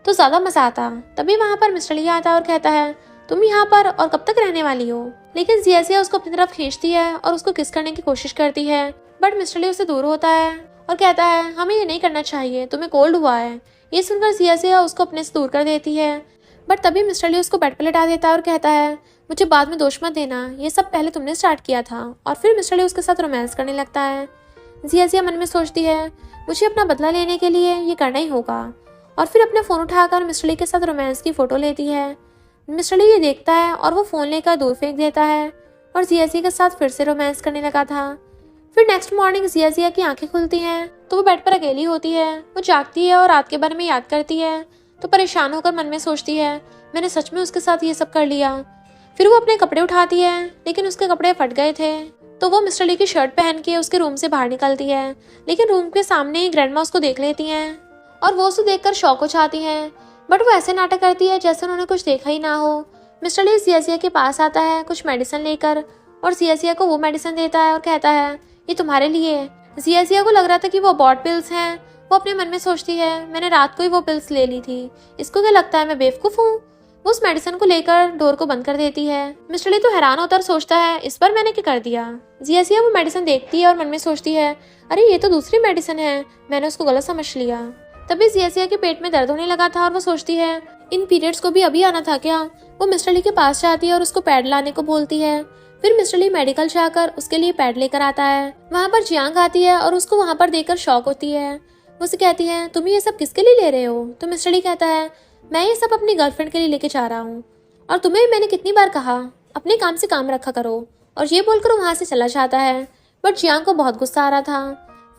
तो ज्यादा मजा आता। तभी वहाँ पर मिस्टर ली आता है और कहता है तुम यहाँ पर और कब तक रहने वाली हो? लेकिन जिया उसको अपनी तरफ खींचती है और उसको किस करने की कोशिश करती है, बट मिस्टर ली उससे दूर होता है और कहता है हमें ये नहीं करना चाहिए, तुम्हें कोल्ड हुआ है। ये सुनकर जिया उसको अपने से दूर कर देती है, बट तभी मिस्टर ली उसको बेड पर लेटा देता है और कहता है मुझे बाद में दोष मत देना, ये सब पहले तुमने स्टार्ट किया था। और फिर मिस्टर ली उसके साथ रोमांस करने लगता है। जिया मन में सोचती है मुझे अपना बदला लेने के लिए ये करना ही होगा और फिर अपने फ़ोन उठाकर मिस्टर ली के साथ रोमांस की फ़ोटो लेती है। मिस्टर ली ये देखता है और वो फ़ोन लेकर दूर फेंक देता है और जिया के साथ फिर से रोमांस करने लगा था। फिर नेक्स्ट मॉर्निंग जिया की आंखें खुलती हैं तो वो बेड पर अकेली होती है। वो जागती है और रात के बारे में याद करती है तो परेशान होकर मन में सोचती है मैंने सच में उसके साथ ये सब कर लिया। फिर वो अपने कपड़े उठाती है लेकिन उसके कपड़े फट गए थे तो वो मिस्टर ली की शर्ट पहन के उसके रूम से बाहर निकलती है, लेकिन रूम के सामने ही ग्रैंडमा उसको देख लेती हैं और वो उसे देखकर शॉक हो जाती हैं, बट वो ऐसे नाटक करती है जैसे उन्होंने कुछ देखा ही ना हो। मिस्टर ली जिया के पास आता है कुछ मेडिसिन लेकर और जिया को वो मेडिसिन देता है और कहता है ये तुम्हारे लिए। जिया को लग रहा था कि वो अबॉर्ट पिल्स हैं। वो अपने मन में सोचती है मैंने रात को ही वो पिल्स ले ली थी, इसको क्या लगता है मैं बेवकूफ हूँ। वो उस मेडिसिन को लेकर डोर को बंद कर देती है। मिस्टर ली तो हैरान होता और सोचता है इस बार मैंने क्या कर दिया। जिया वो मेडिसिन देखती है और मन में सोचती है अरे ये तो दूसरी मेडिसिन है, मैंने उसको गलत समझ लिया। तभी जिया के पेट में दर्द होने लगा था और वो सोचती है इन पीरियड्स को भी अभी आना था क्या। वो मिस्टर ली के पास जाती है और उसको पैड लाने को बोलती है। फिर मिस्टर ली मेडिकल जाकर उसके लिए पैड लेकर आता है। वहाँ पर जियांग आती है और उसको वहाँ पर देखकर शॉक होती है। वो उसे कहती है तुम ये सब किसके लिए ले रहे हो? तो मिस्टर ली कहता है मैं ये सब अपनी गर्लफ्रेंड के लिए लेके जा रहा हूँ और तुम्हें मैंने कितनी बार कहा अपने काम से काम रखा करो। और ये बोलकर वहाँ से चला जाता है, बट जियांग को बहुत गुस्सा आ रहा था।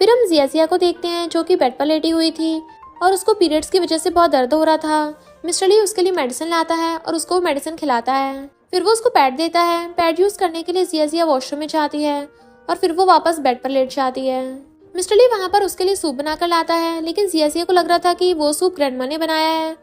फिर हम जिया को देखते हैं जो कि बेड पर लेटी हुई थी और उसको पीरियड्स की वजह से बहुत दर्द हो रहा था। मिस्टर ली उसके लिए मेडिसिन लाता है और उसको मेडिसिन खिलाता है। फिर वो उसको पैड देता है। पैड यूज करने के लिए जिया वॉशरूम में जाती है और फिर वो वापस बेड पर लेट जाती है। मिस्टर ली वहाँ पर उसके लिए सूप बनाकर लाता है, लेकिन जिया को लग रहा था कि वो सूप ग्रैंडमा ने बनाया है।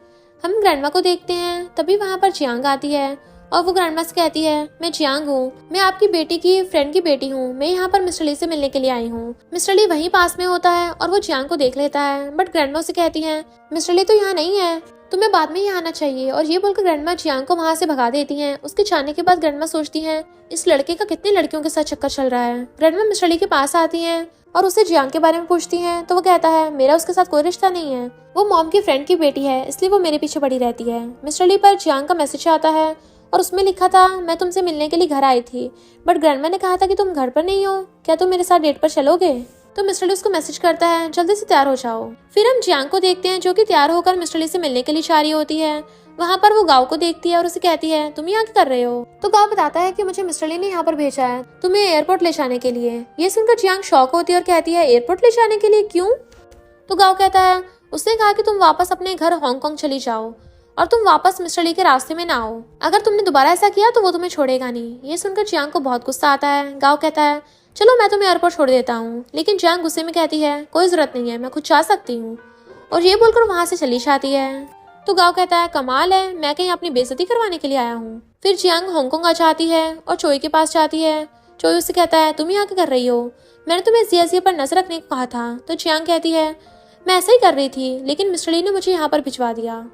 हम ग्रैंडमा को देखते हैं। तभी वहाँ पर जियांग आती है और वो ग्रैंडमा से कहती है, मैं जियांग हूँ, मैं आपकी बेटी की फ्रेंड की बेटी हूँ, मैं यहाँ पर मिस्टर ली से मिलने के लिए आई हूँ। मिस्टर ली वहीं पास में होता है और वो जियांग को देख लेता है, बट ग्रैंडमा उसे कहती है, मिस्टर ली तो यहाँ नहीं है, तुम्हें बाद में ही आना चाहिए। और ये बोलकर ग्रैंडमा जियांग को वहाँ से भगा देती है। उसके जाने के बाद ग्रैंडमा सोचती है, इस लड़के का कितनी लड़कियों के साथ चक्कर चल रहा है। ग्रैंडमा मिस्टर ली के पास आती है और उसे जियांग के बारे में पूछती हैं, तो वो कहता है, मेरा उसके साथ कोई रिश्ता नहीं है, वो मॉम की फ्रेंड की बेटी है, इसलिए वो मेरे पीछे पड़ी रहती है। मिस्टर ली पर जियांग का मैसेज आता है और उसमें लिखा था, मैं तुमसे मिलने के लिए घर आई थी, बट ग्रैंडमा ने कहा था कि तुम घर पर नहीं हो, क्या तुम मेरे साथ डेट पर चलोगे। तो मिस्टर ली उसको मैसेज करता है, जल्दी से तैयार हो जाओ। फिर हम जियांग को देखते हैं जो कि तैयार होकर मिस्टर ली से मिलने के लिए जा रही होती है। वहाँ पर वो गाँव को देखती है और उसे कहती है, तुम यहाँ क्या कर रहे हो। तो गाँव बताता है कि मुझे मिस्टर ली ने यहाँ पर भेजा है तुम्हें एयरपोर्ट ले जाने के लिए। ये सुनकर जियांग शॉक होती है और कहती है, एयरपोर्ट ले जाने के लिए क्यों। तो गाँव कहता है, उसने कहा कि तुम वापस अपने घर हांगकांग चली जाओ और तुम वापस मिस्टर ली के रास्ते में ना आओ, अगर तुमने दोबारा ऐसा किया तो वो तुम्हें छोड़ेगा नहीं। ये सुनकर जियांग को बहुत गुस्सा आता है। गाँव कहता है, चलो मैं तुम्हें एयरपोर्ट छोड़ देता हूँ, लेकिन जियांग गुस्से में कहती है, कोई जरूरत नहीं है, मैं खुद जा सकती हूँ। और ये बोलकर वहां से चली जाती है। तो गाँव कहता है, कमाल है, मैं कहीं अपनी बेइज्जती करवाने के लिए आया हूँ। फिर जियांग हांगकांग आ जाती है और चोई के पास जाती है। चोई उससे कहता है, तुम यहाँ क्या कर रही हो, मैंने तुम्हें जिया पर नजर रखने को कहा था। तो जियांग कहती है, मैं ऐसा ही कर रही थी, लेकिन मिस्टर ली ने मुझे यहाँ पर भिजवा दिया।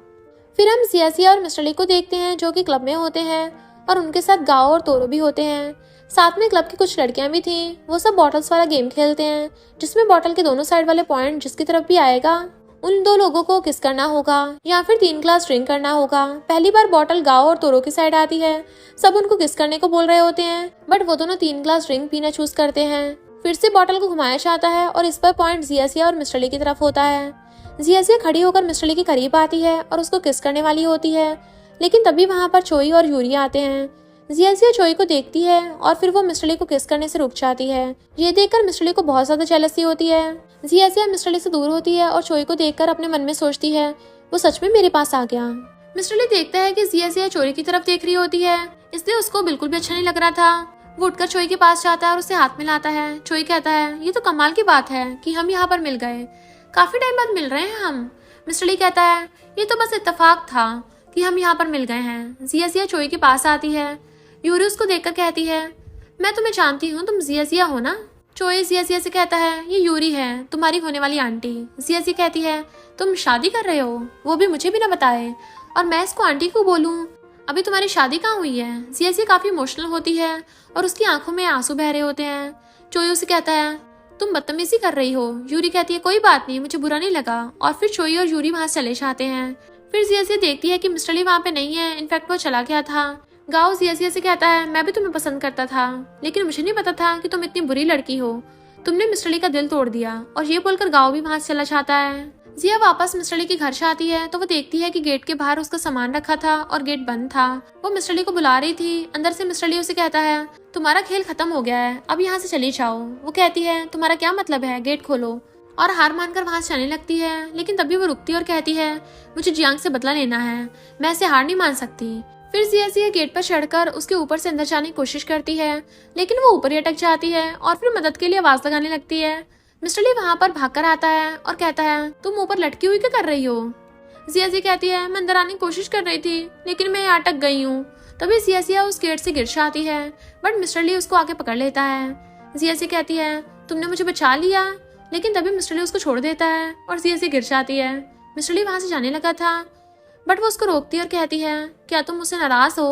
फिर हम जिया और मिस्टर ली को देखते हैं जो कि क्लब में होते हैं और उनके साथ गाओ और तोरो भी होते हैं। साथ में क्लब की कुछ लड़कियां भी थीं। वो सब बॉटल्स वाला गेम खेलते हैं जिसमें बॉटल के दोनों साइड वाले पॉइंट जिसकी तरफ भी आएगा उन दो लोगों को किस करना होगा या फिर 3 ग्लास ड्रिंक करना होगा। पहली बार बॉटल गाओ और तोरो की साइड आती है। सब उनको किस करने को बोल रहे होते हैं, बट वो दोनों 3 ग्लास ड्रिंक पीना चूज करते हैं। फिर से बॉटल को घुमाया जाता है और इस पर पॉइंट जिया और मिस्टर ली की तरफ होता है। जिया खड़ी होकर मिस्टर ली के करीब आती है और उसको किस करने वाली होती है, लेकिन तभी वहां पर चोई और यूरी आते हैं। जिया चोई को देखती है और फिर वो मिस्टर ली को किस करने से रुक जाती है। ये देखकर मिस्टर ली को बहुत ज्यादा जेलसी होती है। जिया मिस्टर ली से दूर होती है और चोई को देखकर अपने मन में सोचती है, वो सच में मेरे पास आ गया। मिस्टर ली देखता है कि जिया चोई की तरफ देख रही होती है, इसलिए उसको बिल्कुल भी अच्छा नहीं लग रहा था। वो उठकर चोई के पास जाता है और उसे हाथ मिलाता है। चोई कहता है, ये तो कमाल की बात है कि हम यहाँ पर मिल गए, काफी टाइम बाद मिल रहे हैं हम। मिस्टर ली कहता है, ये तो बस इत्तेफाक था कि हम यहाँ पर मिल गए हैं। जिया चोई के पास आती है। यूरी उसको देखकर कहती है, मैं तुम्हें जानती हूँ, तुम जिया हो ना। चोई जिया से कहता है, ये यूरी है, तुम्हारी होने वाली आंटी। जिया कहती है, तुम शादी कर रहे हो, वो भी मुझे बिना बताए, और मैं इसको आंटी को बोलूँ, अभी तुम्हारी शादी कहाँ हुई है। जिया काफी इमोशनल होती है और उसकी आंखों में आंसू बह रहे होते हैं। चोई उसे कहता है, तुम बदतमीजी कर रही हो। यूरी कहती है, कोई बात नहीं, मुझे बुरा नहीं लगा। और फिर चोई और यूरी वहां चले जाते हैं। फिर जिया देखती है कि मिस्टर ली वहां पे नहीं है, इनफैक्ट वो चला गया था। गाओ जिया से कहता है, मैं भी तुम्हें पसंद करता था, लेकिन मुझे नहीं पता था कि तुम इतनी बुरी लड़की हो, तुमने मिस्टर ली का दिल तोड़ दिया। और ये बोलकर गाओ भी वहां से चला जाता है। जिया वापस मिस्टर ली के घर से आती है तो वो देखती है कि गेट के बाहर उसका सामान रखा था और गेट बंद था। वो मिस्टर ली को बुला रही थी। अंदर से मिस्टर ली उसे कहता है, तुम्हारा खेल खत्म हो गया है, अब यहाँ से चली जाओ। वो कहती है, तुम्हारा क्या मतलब है, गेट खोलो। और हार मानकर वहां से जाने लगती है, लेकिन तभी वो रुकती है और कहती है, मुझे जियांग से बदला लेना है, मैं ऐसे हार नहीं मान सकती। फिर जिया गेट पर चढ़कर उसके ऊपर से अंदर जाने की कोशिश करती है, लेकिन वो ऊपर ही अटक जाती है और फिर मदद के लिए आवाज लगाने लगती है। मिस्टर ली वहां पर भागकर आता है और कहता है, तुम ऊपर लटकी हुई क्या कर रही हो। जिया कहती है, मैं अंदर आने की कोशिश कर रही थी, लेकिन मैं अटक गई हूँ। तभी जिया उस गेट से गिर जाती है, बट मिस्टर ली उसको आके पकड़ लेता है। जिया कहती है, तुमने मुझे बचा लिया, लेकिन तभी मिस्टर ली उसको छोड़ देता है और जिया गिर जाती है। मिस्टर ली वहां से जाने लगा था, बट वो उसको रोकती है और कहती है, क्या तुम मुझसे नाराज हो।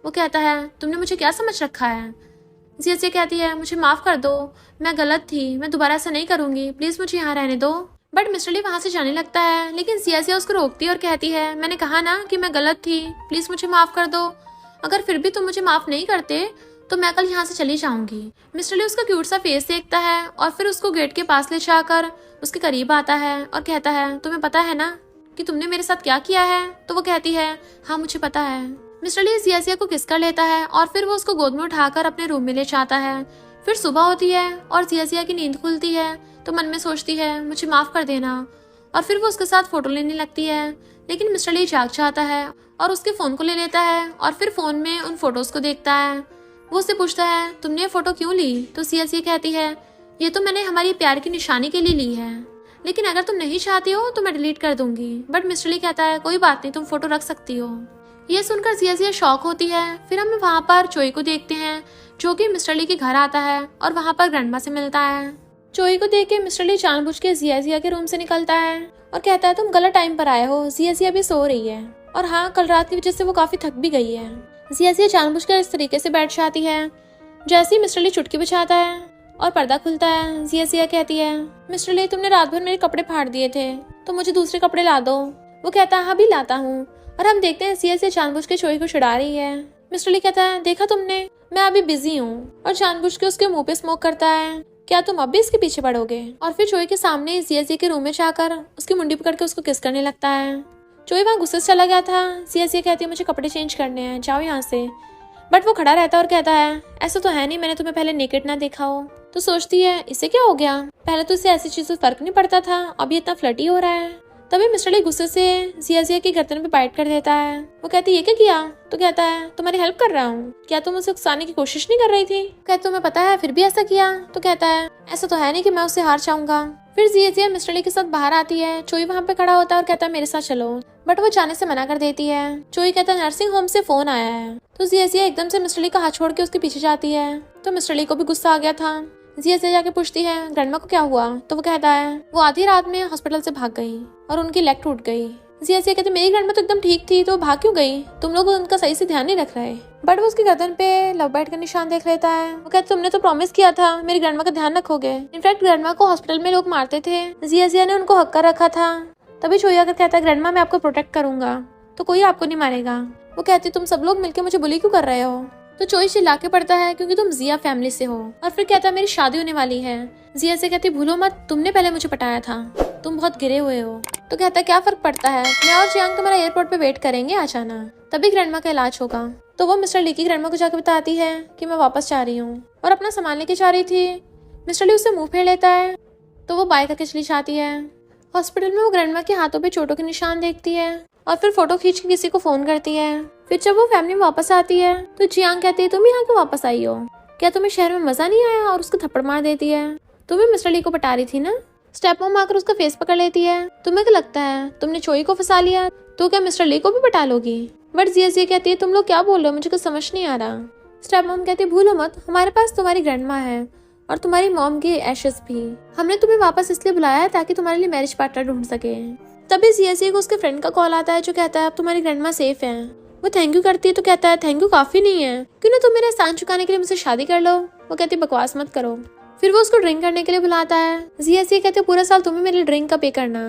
वो कहता है, तुमने मुझे क्या समझ रखा है। जिया कहती है, मुझे माफ कर दो, मैं गलत थी, मैं दोबारा ऐसा नहीं करूंगी, प्लीज मुझे यहाँ रहने दो। बट मिस्टर ली वहां से जाने लगता है, लेकिन जिया उसको रोकती है और कहती है, मैंने कहा ना कि मैं गलत थी, प्लीज मुझे माफ कर दो, अगर फिर भी तुम मुझे माफ नहीं करते तो मैं कल यहाँ से चली जाऊंगी। मिस्टर ली उसका क्यूट सा फेस देखता है और फिर उसको गेट के पास ले जाकर उसके करीब आता है और कहता है, तुम्हें पता है ना कि तुमने मेरे साथ क्या किया है। तो वो कहती है, हाँ मुझे पता है। मिस्टर ली जिया को किस कर लेता है और फिर वो उसको गोद में उठाकर अपने रूम में ले जाता है। फिर सुबह होती है और जिया की नींद खुलती है तो मन में सोचती है, मुझे माफ कर देना। और फिर वो उसके साथ फोटो लेने लगती है, लेकिन मिस्टर ली जाग जाता है और उसके फोन को ले लेता है और फिर फोन में उन फोटोज को देखता है। वो उससे पूछता है, तुमने ये फोटो क्यों ली। तो जिया कहती है, ये तो मैंने हमारी प्यार की निशानी के लिए ली है, लेकिन अगर तुम नहीं चाहती हो तो मैं डिलीट कर दूंगी। बट मिस्टर ली कहता है, कोई बात नहीं, तुम फोटो रख सकती हो। ये सुनकर जिया जिया शॉक होती है। फिर हम वहाँ पर चोई को देखते हैं जो कि मिस्टर ली के घर आता है और वहाँ पर ग्रैंडमा से मिलता है। चोई को देख के मिस्टर ली जानबूझ के जिया जिया के रूम से निकलता है और कहता है तुम गलत टाइम पर आए हो, जिया जिया भी सो रही है और हाँ कल रात की वजह से वो काफी थक भी गई है। जिया जिया जानबूझ कर इस तरीके से बैठ जाती है। जैसे ही मिस्टर ली चुटकी बजाता है और पर्दा खुलता है, जिया जिया कहती है मिस्टर ली तुमने रात भर मेरे कपड़े फाड़ दिए थे तो मुझे दूसरे कपड़े ला दो। वो कहता है हाँ भी लाता हूँ। और हम देखते हैं जिया जिया जानबूझ के चोई को चिढ़ा रही है। मिस्टर ली कहता है देखा तुमने, मैं अभी बिजी हूँ, और जानबूझ के उसके मुंह पे स्मोक करता है, क्या तुम अब भी इसके पीछे पड़ोगे। और फिर चोई के सामने जिया जिया के रूम में जाकर उसकी मुंडी पकड़ के उसको किस करने लगता है। चोई वहाँ गुस्से से चला गया था। जिया जिया कहती है मुझे कपड़े चेंज करने हैं, जाओ यहाँ से। बट वो खड़ा रहता है और कहता है ऐसा तो है नहीं, मैंने तुम्हें पहले नेकेड ना देखा हो। तो सोचती है इसे क्या हो गया, पहले तो इसे ऐसी चीजों से फर्क नहीं पड़ता था, अभी इतना फ्लर्टी हो रहा है। तभी मिस्टर ली गुस्से से जिया जिया की गर्दन पे बाइट कर देता है। वो कहती है ये क्या किया। तो कहता है तुम्हारी हेल्प कर रहा हूँ, क्या तुम उसे उकसाने की कोशिश नहीं कर रही थी। कहते तुम्हें पता है फिर भी ऐसा किया। तो कहता है ऐसा तो है नहीं कि मैं उससे हार जाऊंगा। फिर जिया जिया मिस्टर ली के साथ बाहर आती है। चोई वहाँ पे खड़ा होता है और कहता है मेरे साथ चलो, बट वो जाने से मना कर देती है। चोई कहता है नर्सिंग होम से फोन आया है। तो जिया जिया एकदम से मिस्टर ली का हाथ छोड़ के उसके पीछे जाती है। तो मिस्टर ली को भी गुस्सा आ गया था। जिया जिया जाके पूछती है ग्रैंडमा को क्या हुआ। तो वो कहता है वो आधी रात में हॉस्पिटल से भाग गई और उनकी लेग टूट गई। जिया जिया कहती मेरी ग्रैंडमा तो एकदम ठीक थी तो भाग क्यों गई, तुम लोग उनका सही से ध्यान नहीं रख रहे। बट वो उसकी गर्दन पे लव बाइट का निशान देख लेता है। वो कहते तुमने तो प्रॉमिस किया था मेरी ग्रैंडमा का ध्यान रखोगे। इनफैक्ट ग्रैंडमा को हॉस्पिटल में लोग मारते थे, जिया जिया ने उनको हक कर रखा था। तभी चोई आकर कहता है ग्रैंडमा मैं आपको प्रोटेक्ट करूंगा तो कोई आपको नहीं मारेगा। वो कहती तुम सब लोग मिलकर मुझे बुली क्यों कर रहे हो। तो चोई चिल्ला के पड़ता है क्योंकि तुम जिया फैमिली से हो। और फिर कहता है मेरी शादी होने वाली है। जिया से कहती भूलो मत तुमने पहले मुझे पटाया था, तुम बहुत गिरे हुए हो। तो कहता है क्या फर्क पड़ता है, मैं और जियांग तुम्हारा एयरपोर्ट पे वेट करेंगे, आ जाना, तभी ग्रैंडमा का इलाज होगा। तो वो मिस्टर ली की ग्रैंडमा को जाकर बताती है कि मैं वापस जा रही हूँ और अपना सामान लेके जा रही थी। मिस्टर ली उससे मुंह फेर लेता है तो वो बाय करके चली जाती है। हॉस्पिटल में वो ग्रैंडमा के हाथों पे चोटों के निशान देखती है और फिर फोटो खींच के किसी को फोन करती है। फिर जब वो फैमिली में वापस आती है तो जियांग कहती है तुम यहाँ क्यों वापस आई हो, क्या तुम्हें शहर में मजा नहीं आया, और उसको थप्पड़ मार देती है। तुम्हें मिस्टर ली को पटा रही थी ना। स्टेप मॉम आकर उसका फेस पकड़ लेती है। तुम्हें क्या लगता है तुमने चोई को फंसा लिया तो क्या मिस्टर ली को भी पटा लोगी। बट जिया जिया कहती है तुम लोग क्या बोल रहे हो, मुझे कुछ समझ नहीं आ रहा। स्टेप मॉम कहती है भूलो मत हमारे पास तुम्हारी ग्रैंडमा है और तुम्हारी मॉम की एशेस भी। हमने तुम्हें वापस इसलिए बुलाया है ताकि तुम्हारे लिए मैरिज पार्टनर ढूंढ सके। तभी जिया जिया को उसके फ्रेंड का कॉल आता है जो कहता है अब तुम्हारी ग्रैंडमा सेफ है। वो थैंक यू करती है तो कहता है थैंक यू काफी नहीं है, क्यों ना तुम मेरा एहसान चुकाने के लिए मुझसे शादी कर लो। वो कहती है बकवास मत करो। फिर वो उसको ड्रिंक करने के लिए बुलाता है। जिया जिया कहते पूरा साल तुम्हें मेरे ड्रिंक का पे करना।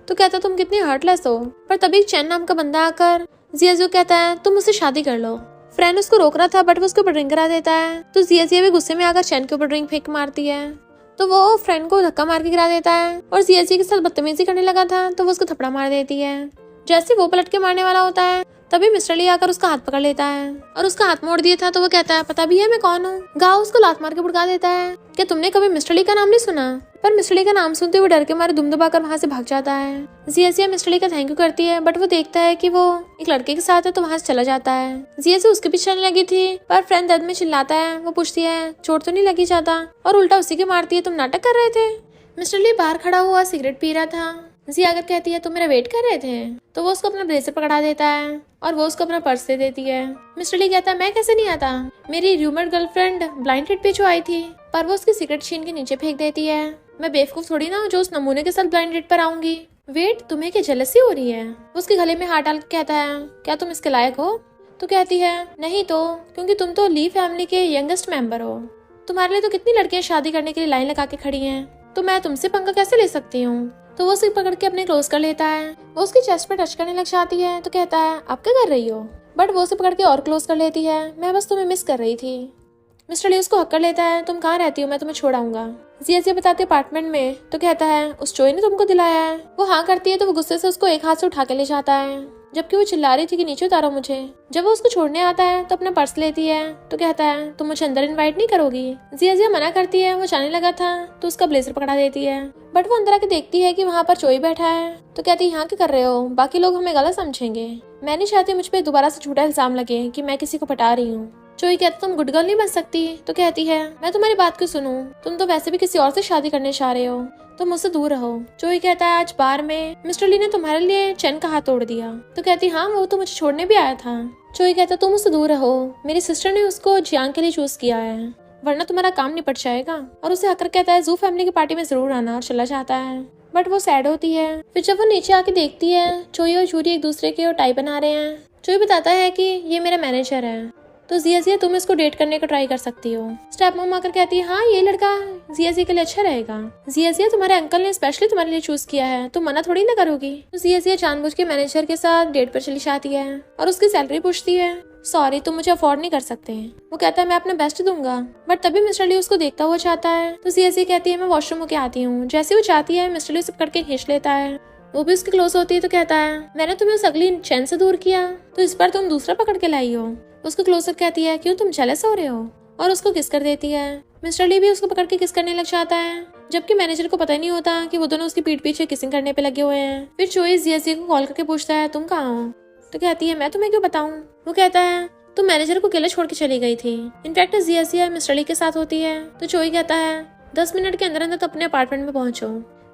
तो कहता तुम कितनी हार्टलेस हो। पर तभी चैन नाम का बंदा आकर जिया जिया कहता है तुम मुझसे शादी कर लो। फ्रेंड उसको रोक रहा था बट वो उसके ऊपर ड्रिंक करा देता है। तो जिया जिया भी गुस्से में आकर चैन के ऊपर ड्रिंक फेंक मारती है। तो वो फ्रेंड को धक्का मार के गिरा देता है और जिया जिया के साथ बदतमीजी करने लगा था तो वो उसको थप्पड़ मार देती है। जैसे वो पलट के मारने वाला होता है तभी मिस्टर ली आकर उसका हाथ पकड़ लेता है और उसका हाथ मोड़ दिया था। तो वो कहता है पता भी है मैं कौन हूँ। गाँव उसको लात मार के भड़का देता है, क्या तुमने कभी मिस्टर ली का नाम नहीं सुना। पर मिस्टर ली का नाम सुनते हुए डर के मारे दुम दबाकर वहाँ से भाग जाता है। जिया जिया मिस्टर ली का थैंक यू करती है बट वो देखता है कि वो एक लड़के के साथ है तो वहाँ से चला जाता है। जिया से उसके पीछे चलने लगी थी पर फ्रेंड दर्द में चिल्लाता है। वो पूछती है चोट तो नहीं लगी ज्यादा, और उल्टा उसी के मारती है तुम नाटक कर रहे थे। मिस्टर ली बाहर खड़ा हुआ सिगरेट पी रहा था। जिया अगर कहती है तुम मेरा वेट कर रहे थे तो वो उसको अपना ब्लेजर पकड़ा देता है और वो उसको अपना पर्स दे देती है। मिस्टर ली कहता है मैं कैसे नहीं आता, मेरी रूमर गर्लफ्रेंड ब्लाइंड डेट पे जो आई थी, पर वो उसकी सिगरेट छीन के नीचे फेंक देती है। मैं बेवकूफ थोड़ी ना हूँ जो उस नमूने के साथ ब्लाइंड डेट पर आऊंगी। वेट तुम्हें क्या जेलसी हो रही है। वो उसके गले में हाथ डाल के कहता है क्या तुम इसके लायक हो। तो कहती है नहीं तो, क्योंकि तुम तो ली फैमिली के यंगेस्ट मेंबर हो, तुम्हारे लिए तो कितनी लड़कियां शादी करने के लिए लाइन लगा के खड़ी हैं, तो मैं तुमसे पंगा कैसे ले सकती हूँ। तो वो उसे पकड़ के अपने क्लोज कर लेता है। वो उसकी चेस्ट पे टच करने लग जाती है तो कहता है आप क्या कर रही हो। बट वो उसे पकड़ के और क्लोज कर लेती है, मैं बस तुम्हें मिस कर रही थी। मिस्टर ली उसको हक कर लेता है तुम कहाँ रहती हो, मैं तुम्हें छोड़ाऊंगा। जिया जिया बताते अपार्टमेंट में। तो कहता है उस चोई ने तुमको दिलाया है। वो हाँ करती है तो वो गुस्से से उसको एक हाथ से उठा के ले जाता है जबकि वो चिल्ला रही थी कि नीचे उतारो मुझे। जब वो उसको छोड़ने आता है तो अपना पर्स लेती है तो कहता है तुम मुझे अंदर इनवाइट नहीं करोगी। जिया जिया मना करती है। वो जाने लगा था तो उसका ब्लेजर पकड़ा देती है बट वो अंदर आके देखती है कि वहाँ पर चोई बैठा है। तो कहती है यहाँ क्या कर रहे हो, बाकी लोग हमें गलत समझेंगे, मैं नहीं चाहती मुझ पे दोबारा से झूठा इल्जाम लगे कि मैं किसी को पटा रही हूँ। चोई कहता तुम गुड गर्ल नहीं बन सकती। तो कहती है मैं तुम्हारी बात क्यों सुनूं, तुम तो वैसे भी किसी और से शादी करने चाह रहे हो। तो मुझसे दूर रहो। जोई कहता है आज बार में मिस्टर ली ने तुम्हारे लिए चेन का हाथ तोड़ दिया। तो कहती हाँ वो तो मुझे छोड़ने भी आया था। जोई कहता तुम मुझसे दूर रहो, मेरी सिस्टर ने उसको जियांग के लिए चूज किया है, वरना तुम्हारा काम निपट जाएगा। और उसे हकर कहता है जू फैमिली की पार्टी में जरूर आना, और चला जाता है। बट वो सैड होती है। फिर जब वो नीचे आके देखती है जोई और जूरी एक दूसरे के और टाई बना रहे हैं। जोई बताता है कि ये मेरा मैनेजर है, तो जिया तुम इसको डेट करने का ट्राई कर सकती हो। स्टेप मॉम आकर कहती है हाँ ये लड़का जिया के लिए अच्छा रहेगा। जिया तुम्हारे अंकल ने स्पेशली तुम्हारे लिए चूज किया है, तुम मना थोड़ी ना करोगी। तो जिया जानबूझ के मैनेजर के साथ डेट पर चली जाती है और उसकी सैलरी पूछती है। सॉरी तुम मुझे अफोर्ड नहीं कर सकते। वो कहता है मैं अपना बेस्ट दूंगा। बट तभी मिस्टर ली उसको देखता हुआ चाहता है। तो जिया कहती है मैं वॉशरूम होके आती हूँ। जैसे वो चाहती है मिस्टर ली उसे पकड़ के खींच लेता है। वो भी उसके क्लोज होती है तो कहता है मैंने तुम्हें उस अगली चैन से दूर किया, तो इस बार तुम दूसरा पकड़ के लाई हो। उसको क्लोज कहती है क्यों तुम जेलस हो रहे हो, और उसको किस कर देती है। मिस्टर ली भी उसको पकड़ के किस करने लग जाता है, जबकि मैनेजर को पता ही नहीं होता कि वो दोनों उसकी पीठ पीछे किसिंग करने पे लगे हुए हैं। फिर जोई जिया को कॉल करके पूछता है तुम कहाँ हो। तो कहती है मैं तुम्हें क्यों बताऊं। वो कहता है तुम मैनेजर को अकेले छोड़ के चली गई थी। इनफैक्ट जिया मिस्टर ली के साथ होती है। तो जोई कहता है 10 मिनट के अंदर अंदर तो अपने अपार्टमेंट में पहुंचो,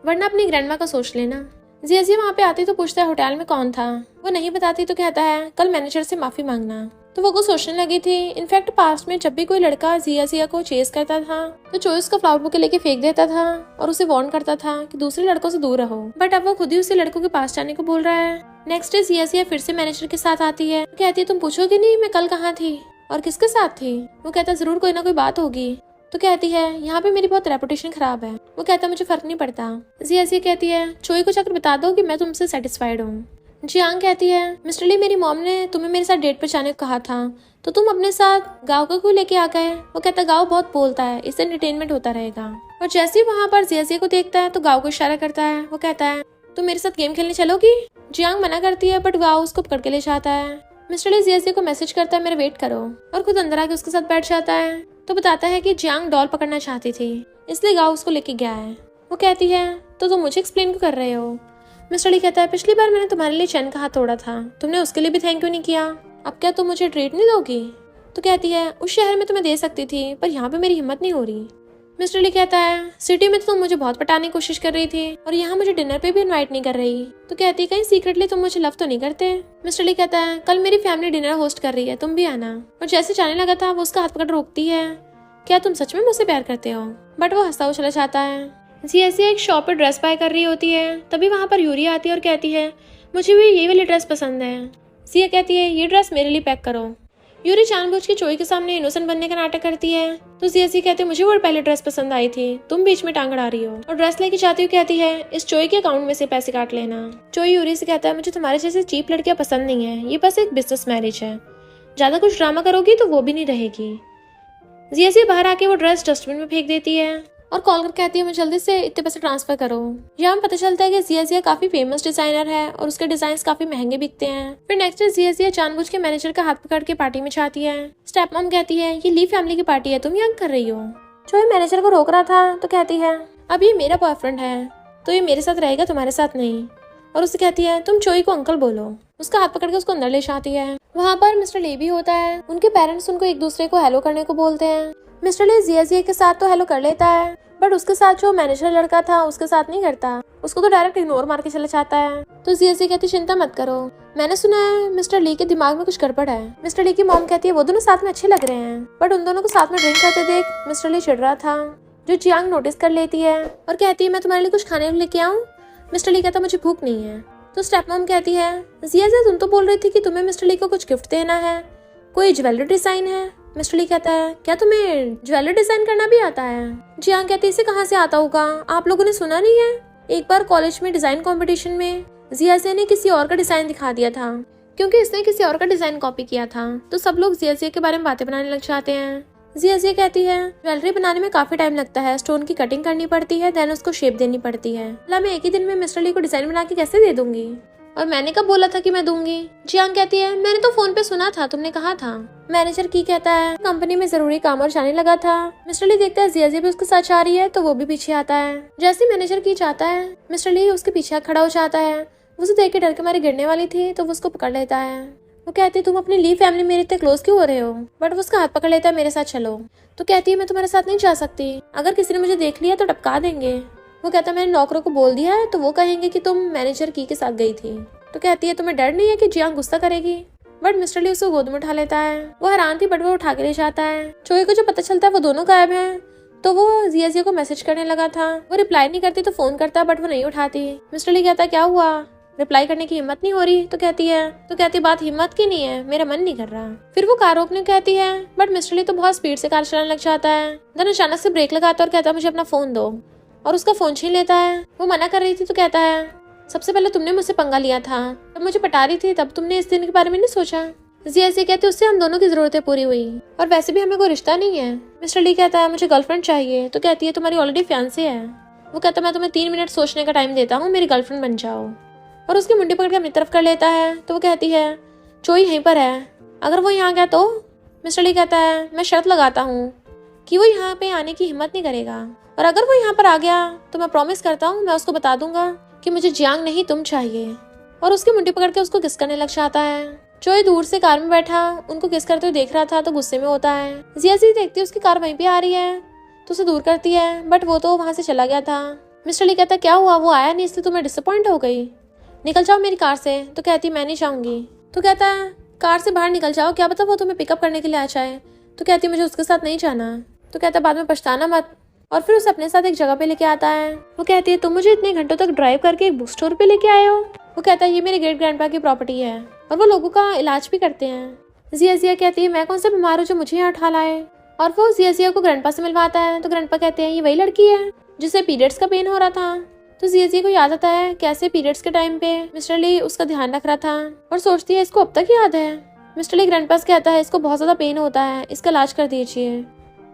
वरना अपनी ग्रैंडमा का सोच लेना। जिया वहाँ पे आती तो पूछता है होटल में कौन था। वो नहीं बताती तो कहता है कल मैनेजर से माफी मांगना। तो वो कुछ सोचने लगी थी। इनफैक्ट पास्ट में जब भी कोई लड़का जिया को चेस करता था तो जोई उसका फ्लावर बुके लेके फेंक देता था और उसे वार्न करता था कि दूसरे लड़कों से दूर रहो। बट अब वो खुद ही उसे लड़कों के पास जाने को बोल रहा है। नेक्स्ट डे जिया फिर से मैनेजर के साथ आती है। कहती है तुम पूछोगे नहीं मैं कल कहाँ थी और किसके साथ थी। वो कहता जरूर कोई ना कोई बात होगी। तो कहती है यहाँ पे मेरी बहुत रेपुटेशन खराब है। वो कहता मुझे फर्क नहीं पड़ता। जिया कहती है जोई को जाकर बता दो कि मैं तुमसे सेटिस्फाइड हूँ। जियांग कहती है मिस्टर ली मेरी मॉम ने तुम्हें मेरे साथ डेट पर जाने को कहा था, तो तुम अपने साथ गाँव का क्यों लेके आ गए। वो कहता गाँव बहुत बोलता है, इससे एंटरटेनमेंट होता रहेगा। और जैसे ही वहाँ पर जिया को देखता है तो गाँव को इशारा करता है। वो कहता है तुम मेरे साथ गेम खेलने चलोगी। जियांग मना करती है बट गाँव उसको पकड़ के ले जाता है। मिस्टर ली जिया को मैसेज करता है मेरा वेट करो, और खुद अंदर आके उसके साथ बैठ जाता है। तो बताता है कि जियांग डॉल पकड़ना चाहती थी, इसलिए गाँव उसको लेके गया है। वो कहती है तो तुम मुझे एक्सप्लेन क्यों कर रहे हो। मिस्टर ली कहता है पिछली बार मैंने तुम्हारे लिए चैन का हाथ तोड़ा था, तुमने उसके लिए भी थैंक यू नहीं किया, अब क्या तुम मुझे ट्रीट नहीं दोगी। तो कहती है उस शहर में तुम्हें दे सकती थी पर यहाँ पे मेरी हिम्मत नहीं हो रही। मिस्टर ली कहता है सिटी में तो तुम मुझे बहुत पटाने की कोशिश कर रही थी और यहाँ मुझे डिनर पे भी इनवाइट नहीं कर रही। तो कहती है कहीं सीक्रेटली तुम मुझे लव तो नहीं करते। मिस्टर ली कहता है कल मेरी फैमिली डिनर होस्ट कर रही है, तुम भी आना। और जैसे जाने लगा था वो उसका हाथ पकड़ रोकती है। क्या तुम सच में मुझसे प्यार करते हो। बट वो हंसता हुआ चला जाता है। जिया एक शॉप पर ड्रेस बाय कर रही होती है, तभी वहाँ पर यूरी आती है और कहती है मुझे भी ये वाली ड्रेस पसंद है। जिया कहती है ये ड्रेस मेरे लिए पैक करो। यूरी जानबूझ के जोई के सामने इनोसेंट बनने का नाटक करती है। तो जिया कहती है मुझे वो पहले ड्रेस पसंद आई थी, तुम बीच में टांग अड़ा रही हो। और ड्रेस लेके जाती हुई कहती है इस जोई के अकाउंट में से पैसे काट लेना। जोई यूरी से कहता है मुझे तुम्हारे जैसे चीप लड़कियां पसंद नहीं है, ये बस एक बिजनेस मैरिज है, ज्यादा कुछ ड्रामा करोगी तो वो भी नहीं रहेगी। जिया बाहर आके वो ड्रेस डस्टबिन में फेंक देती है और कॉल कर कहती है मुझे जल्दी से इतने पैसे ट्रांसफर करो। यहाँ पता चलता है कि जिया काफी फेमस डिजाइनर है और उसके डिजाइन काफी महंगे बिकते हैं। फिर नेक्स्ट डे जिया जानबूझ के मैनेजर का हाथ पकड़ के पार्टी में जाती है। स्टेप मॉम कहती है ये ली फैमिली की पार्टी है, तुम यहाँ कर रही हो। जो मैनेजर को रोक रहा था तो कहती है अब ये मेरा बॉयफ्रेंड है तो ये मेरे साथ रहेगा, तुम्हारे साथ नहीं। और उससे कहती है तुम जोई को अंकल बोलो। उसका हाथ पकड़ के उसको अंदर ले जाती है। वहाँ पर मिस्टर ली भी होता है। उनके पेरेंट्स उनको एक दूसरे को हेलो करने को बोलते हैं। मिस्टर ली जिया के साथ तो हेलो कर लेता है बट उसके साथ जो मैनेजर लड़का था उसके साथ नहीं करता, उसको तो डायरेक्ट इग्नोर मार के चला जाता है। तो जिया कहती चिंता मत करो, मैंने सुना है मिस्टर ली के दिमाग में कुछ गड़बड़ है। मिस्टर ली की मॉम कहती है वो दोनों साथ में अच्छे लग रहे हैं, बट उन दोनों को साथ में ड्रिंक करते देख मिस्टर ली चिढ़ रहा था, जो जियांग नोटिस कर लेती है और कहती है मैं तुम्हारे लिए कुछ खाने लेके आऊँ। मिस्टर ली कहता मुझे भूख नहीं है। तो स्टेप मॉम कहती है जिया तुम तो बोल रही थी कि तुम्हें मिस्टर ली को कुछ गिफ्ट देना है, कोई ज्वेलरी डिजाइन है। मिस्टर ली कहता है क्या तुम्हें ज्वेलरी डिजाइन करना भी आता है। जियांग कहती है इसे कहाँ से आता होगा, आप लोगों ने सुना नहीं है एक बार कॉलेज में डिजाइन कंपटीशन में जिया ने किसी और का डिजाइन दिखा दिया था, क्योंकि इसने किसी और का डिजाइन कॉपी किया था। तो सब लोग जिया के बारे में बातें बनाने लग जाते हैं। जिया कहती है ज्वेलरी बनाने में काफी टाइम लगता है, स्टोन की कटिंग करनी पड़ती है, देन उसको शेप देनी पड़ती है। मैं एक ही दिन में मिस्टर ली को डिजाइन बना के कैसे दे दूंगी, और मैंने कब बोला था कि मैं दूंगी। जियांग कहती है मैंने तो फोन पे सुना था, तुमने कहा था। मैनेजर की कहता है कंपनी में जरूरी काम और जाने लगा था। मिस्टर ली देखता है जिया भी उसके साथ जा रही है तो वो भी पीछे आता है। जैसे मैनेजर की जाता है मिस्टर ली उसके पीछे खड़ा हो जाता है। उसे देख के डर के मारे गिरने वाली थी तो वो उसको पकड़ लेता है। वो कहती है तुम अपनी ली फैमिली मेरे इतने क्लोज क्यों हो रहे हो, बट वो उसका हाथ पकड़ लेता है मेरे साथ चलो। तो कहती है मैं तुम्हारे साथ नहीं जा सकती, अगर किसी ने मुझे देख लिया तो टपका देंगे। वो कहता है मैंने नौकरों को बोल दिया है तो वो कहेंगे कि तुम मैनेजर की के साथ गई थी। तो कहती है तुम्हें डर नहीं है कि जियांग गुस्सा करेगी। बट मिस्टर ली उसको गोद में उठा लेता है। वो हैरान थी बट वो उठा के ले जाता है। चोई को जो पता चलता है वो दोनों गायब हैं, तो वो जिया को मैसेज करने लगा था। वो रिप्लाई नहीं करती तो फोन करता बट वो नहीं उठाती। मिस्टर ली कहता क्या हुआ, रिप्लाई करने की हिम्मत नहीं हो रही। तो कहती है बात हिम्मत की नहीं है, मेरा मन नहीं कर रहा। फिर वो कार रोकने कहती है बट मिस्टर ली तो बहुत स्पीड से कार चलाने लग जाता है। देन अचानक से ब्रेक लगाता है और कहता है मुझे अपना फोन दो, और उसका फोन छीन लेता है। वो मना कर रही थी तो कहता है सबसे पहले तुमने मुझसे पंगा लिया था, जब मुझे पटा रही थी तब तुमने इस दिन के बारे में नहीं सोचा। जिया ऐसे कहती उससे हम दोनों की जरूरतें पूरी हुई और वैसे भी हमें कोई रिश्ता नहीं है। मिस्टर ली कहता है मुझे गर्लफ्रेंड चाहिए। तो कहती है तुम्हारी ऑलरेडी फियांसे है। वो कहता है मैं तुम्हें 3 मिनट सोचने का टाइम देता हूँ, मेरी गर्लफ्रेंड बन जाओ, और उसकी मुंडी पकड़ के अपनी तरफ कर लेता है। तो वो कहती है चोई यहीं पर है, अगर वो यहाँ गया तो। मिस्टर ली कहता है मैं शर्त लगाता हूँ कि वो यहाँ पे आने की हिम्मत नहीं करेगा, और अगर वो यहाँ पर आ गया तो मैं प्रॉमिस करता हूँ मैं उसको बता दूंगा कि मुझे जियांग नहीं तुम चाहिए, और उसकी मुंडी पकड़ के उसको किस करने लग जाता है। चोई दूर से कार में बैठा उनको किस करते हुए देख रहा था तो गुस्से में होता है। जिया सी देखती है उसकी कार वहीं पे आ रही है तो उसे दूर करती है, बट वो तो वहां से चला गया था। मिस्टर ली कहता क्या हुआ, वो आया नहीं इसलिए तुम्हें डिसअपॉइंट हो गई, निकल जाओ मेरी कार से। तो कहती मैं नहीं जाऊंगी। तो कहता है कार से बाहर निकल जाओ, क्या पता वो तुम्हें पिकअप करने के लिए आ जाए। तो कहती मुझे उसके साथ नहीं जाना। तो कहता बाद में पछताना मत, और फिर उसे अपने साथ एक जगह पे लेके आता है। वो कहती है तुम मुझे इतने घंटों तक ड्राइव करके एक बुक स्टोर पे लेके आए हो। वो कहता है ये मेरे ग्रेट ग्रैंडपा की प्रॉपर्टी है और वो लोगों का इलाज भी करते हैं। जिया कहती है मैं कौन सा बीमार हूँ जो मुझे यहाँ उठा लाए, और वो जिया को ग्रैंडपा से मिलवाता है। तो ग्रैंडपा कहते हैं ये वही लड़की है जिसे पीरियड्स का पेन हो रहा था। तो जिया को याद आता है कैसे पीरियड्स के टाइम पे मिस्टर ली उसका ध्यान रख रहा था, और सोचती है इसको अब तक याद है। मिस्टर ली ग्रैंडपा से कहता है इसको बहुत ज्यादा पेन होता है, इसका इलाज कर दीजिए,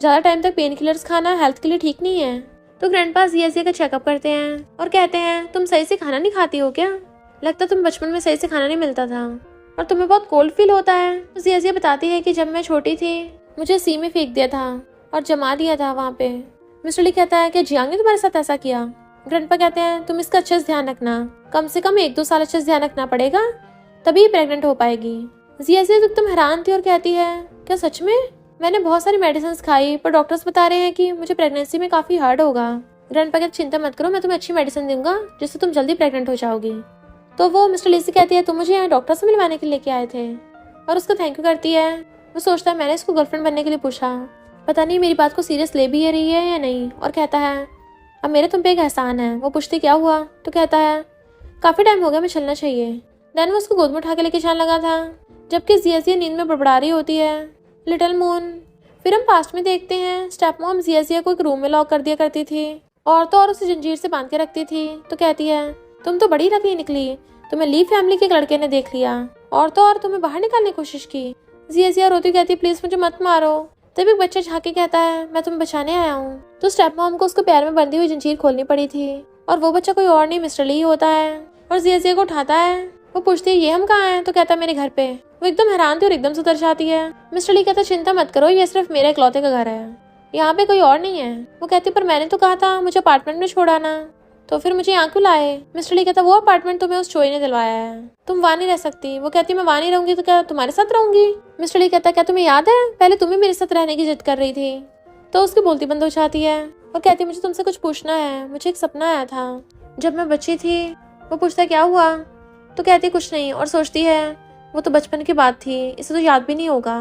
ज्यादा टाइम तक पेन किलर्स खाना हेल्थ के लिए ठीक नहीं है। तो ग्रैंडपा जिया का चेकअप करते हैं और कहते हैं तुम सही से खाना नहीं खाती हो क्या, लगता तुम बचपन में सही से खाना नहीं मिलता था और तुम्हें बहुत कोल्ड फील होता है। तो जिया बताती है कि जब मैं छोटी थी मुझे सी में फेंक दिया था और जमा दिया था वहाँ पे। मिस्टर ली कहता है कि जियांग ने तुम्हारे साथ ऐसा किया। ग्रैंडपा कहते हैं तुम इसका अच्छे से ध्यान रखना, कम से कम 1-2 साल अच्छे से ध्यान रखना पड़ेगा तभी प्रेग्नेंट हो पाएगी। जिया तो एकदम हैरान थी और कहती है क्या सच में, मैंने बहुत सारी मेडिसिन खाई पर डॉक्टर्स बता रहे हैं कि मुझे प्रेगनेंसी में काफी हार्ड होगा। ग्रैंडपा कहते चिंता मत करो, मैं तुम्हें अच्छी मेडिसिन दूंगा जिससे तुम जल्दी प्रेग्नेंट हो जाओगी। तो वो मिस्टर ली से कहती है तुम मुझे यहाँ डॉक्टर से मिलवाने के लिए लेके आए थे, और उसको थैंक यू करती है। वो सोचता है मैंने इसको गर्लफ्रेंड बनने के लिए पूछा, पता नहीं मेरी बात को सीरियस ले भी रही है या नहीं, और कहता है अब मेरे तुम पे एक एहसान है। वो पूछती क्या हुआ। तो कहता है काफी टाइम हो गया, मैं चलना चाहिए। देन वो उसको गोद में उठा के लेके जाने लगा था, जबकि जिया नींद में बड़बड़ा रही होती है। Little moon. फिर हम पास्ट में देखते हैं स्टेप मॉम जिया को एक रूम में लॉक कर दिया करती थी और तो और उसे जंजीर से बांध के रखती थी। तो कहती है तुम तो बड़ी रखी निकली, तुम्हें ली फैमिली के लड़के ने देख लिया और तो और तुम्हें बाहर निकालने की कोशिश की। जिया रोती कहती प्लीज मुझे मत मारो। तब एक बच्चा झांके कहता है मैं तुम्हें बचाने आया हूँ। तो स्टेप मॉम को उसको पैर में बंधी हुई जंजीर खोलनी पड़ी थी, और वो बच्चा कोई और नहीं मिस्टर ली होता है, और जिया को उठाता है। वो पूछती है ये हम कहाँ हैं। तो कहता है मेरे घर पे। वो एकदम हैरान थी और एकदम से उतर जाती है। मिस्टर ली कहता चिंता मत करो, ये सिर्फ मेरे इकलौते का घर है, यहाँ पे कोई और नहीं है। वो कहती पर मैंने तो कहा था मुझे अपार्टमेंट में छोड़ाना, तो फिर मुझे यहाँ क्यों लाए। मिस्टर ली कहता वो अपार्टमेंट तुम्हें उस चोई ने दिलवाया है, तुम वहाँ नहीं रह सकती। वो कहती मैं वहाँ नहीं रहूंगी तो क्या तुम्हारे साथ रहूंगी। मिस्टर ली कहता क्या तुम्हें याद है पहले तुम ही मेरे साथ रहने की जिद कर रही थी। तो उसकी बोलती बंद हो जाती है और कहती मुझे तुमसे कुछ पूछना है, मुझे एक सपना आया था जब मैं बच्ची थी। वो पूछता क्या हुआ। तो कहती कुछ नहीं, और सोचती है वो तो बचपन की बात थी, इसे तो याद भी नहीं होगा,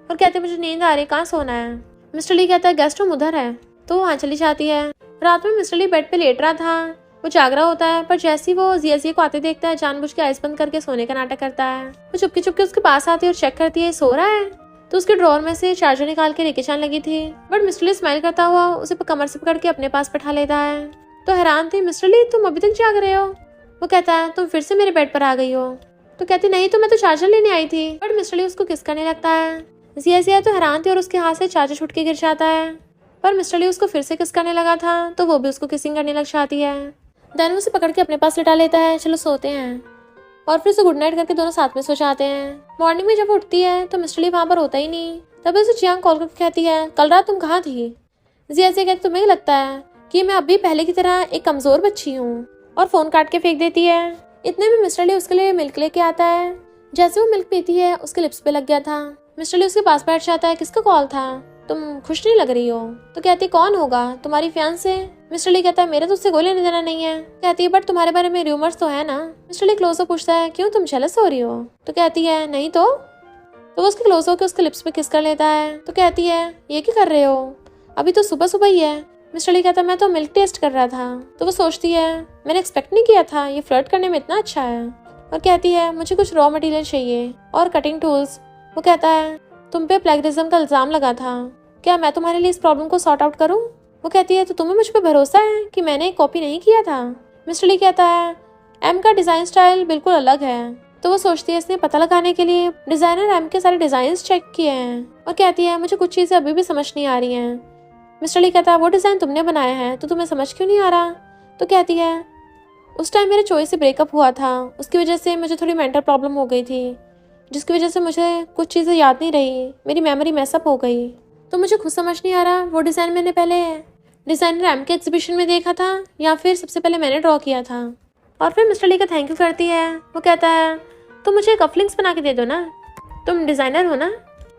और कहते मुझे नींद आ रही, कहाँ सोना है। मिस्टर ली कहता है गेस्ट रूम उधर है। तो वहाँ चली जाती है। रात में मिस्टर ली बेड पे लेट रहा था, वो जाग रहा होता है, पर जैसे ही वो जिया को आते देखता है जानबूझ के आइस बंद करके सोने का नाटक करता है। वो चुपके चुपके उसके पास आती है और चेक करती है सो रहा है। तो उसके ड्रॉर में से चार्जर निकाल के लेके जाने लगी थी, बट मिस्टर ली स्माइल करता हुआ उसे कमर से पकड़ के अपने पास बैठा लेता है। तो हैरान थी मिस्टर ली तुम अभी तक जाग रहे हो। वो कहता है तुम फिर से मेरे बेड पर आ गई हो। तो कहती नहीं तो मैं तो चार्जर लेने आई थी, बट मिस्टर ली उसको किस करने लगता है। जिया तो हैरान थी और उसके हाथ से चार्जर छूट के गिर जाता है, पर मिस्टर ली उसको फिर से किस करने लगा था तो वो भी उसको किसिंग करने लग जाती है। देन उसे पकड़ के अपने पास लिटा लेता है, चलो सोते हैं, और फिर उसे गुड नाइट करके दोनों साथ में सो जाते हैं। मॉर्निंग में जब उठती है तो मिस्टर ली वहाँ पर होता ही नहीं। तभी उसे जियांग कॉल करके कहती है कल रात तुम कहाँ थी। जिया कहती तुम्हें लगता है कि मैं अभी पहले की तरह एक कमजोर बच्ची हूँ, और फोन काट के फेंक देती है। इतने में मिस्टर ली उसके लिए मिल्क लेके आता है। जैसे वो मिल्क पीती है उसके लिप्स पे लग गया था। मिस्टर ली उसके पास बैठ जाता है, किसका कॉल था। तुम खुश नहीं लग रही हो। तो कहती कौन होगा, तुम्हारी फियांसे। मिस्टर ली कहता है मेरा तो उससे कोई लेना देना नहीं है। कहती है बट तुम्हारे बारे में रूमर्स तो है ना। मिस्टर ली क्लोज अप पूछता है क्यों, तुम जेलस हो रही हो। तो कहती है नहीं तो वो उसके क्लोज होकर उसके लिप्स पे किस कर लेता है। तो कहती है ये क्या कर रहे हो, अभी तो सुबह सुबह ही है। मिस्टर ली कहता मैं तो मिल्क टेस्ट कर रहा था। तो वो सोचती है मैंने एक्सपेक्ट नहीं किया था ये फ्लर्ट करने में इतना अच्छा है। और कहती है मुझे कुछ रॉ मटेरियल चाहिए और कटिंग टूल्स। वो कहता है तुम पे प्लेगरिज्म का इल्जाम लगा था, क्या मैं तुम्हारे लिए इस प्रॉब्लम को सॉर्ट आउट करूं। वो कहती है तो तुम्हें मुझ पे भरोसा है कि मैंने कॉपी नहीं किया था। मिस्टर ली कहता है एम का डिजाइन स्टाइल बिल्कुल अलग है। तो वो सोचती है इसने पता लगाने के लिए डिजाइनर एम के सारे डिजाइन चेक किए हैं। और कहती है मुझे कुछ चीजें अभी भी समझ नहीं आ रही हैं। मिस्टर ली कहता है वो डिजाइन तुमने बनाया है तो तुम्हें समझ क्यों नहीं आ रहा। तो कहती है उस टाइम मेरे चॉइस से ब्रेकअप हुआ था, उसकी वजह से मुझे थोड़ी मेंटल प्रॉब्लम हो गई थी, जिसकी वजह से मुझे कुछ चीज़ें याद नहीं रही, मेरी मेमोरी मैसअप हो गई। तो मुझे खुद समझ नहीं आ रहा वो डिज़ाइन मैंने पहले डिज़ाइनर एम के एग्जीबिशन में देखा था या फिर सबसे पहले मैंने ड्रॉ किया था। और फिर मिस्टर ली का थैंक यू करती है। वो कहता है तुम मुझे कफलिंग्स बना के दे दो ना, तुम डिज़ाइनर हो ना।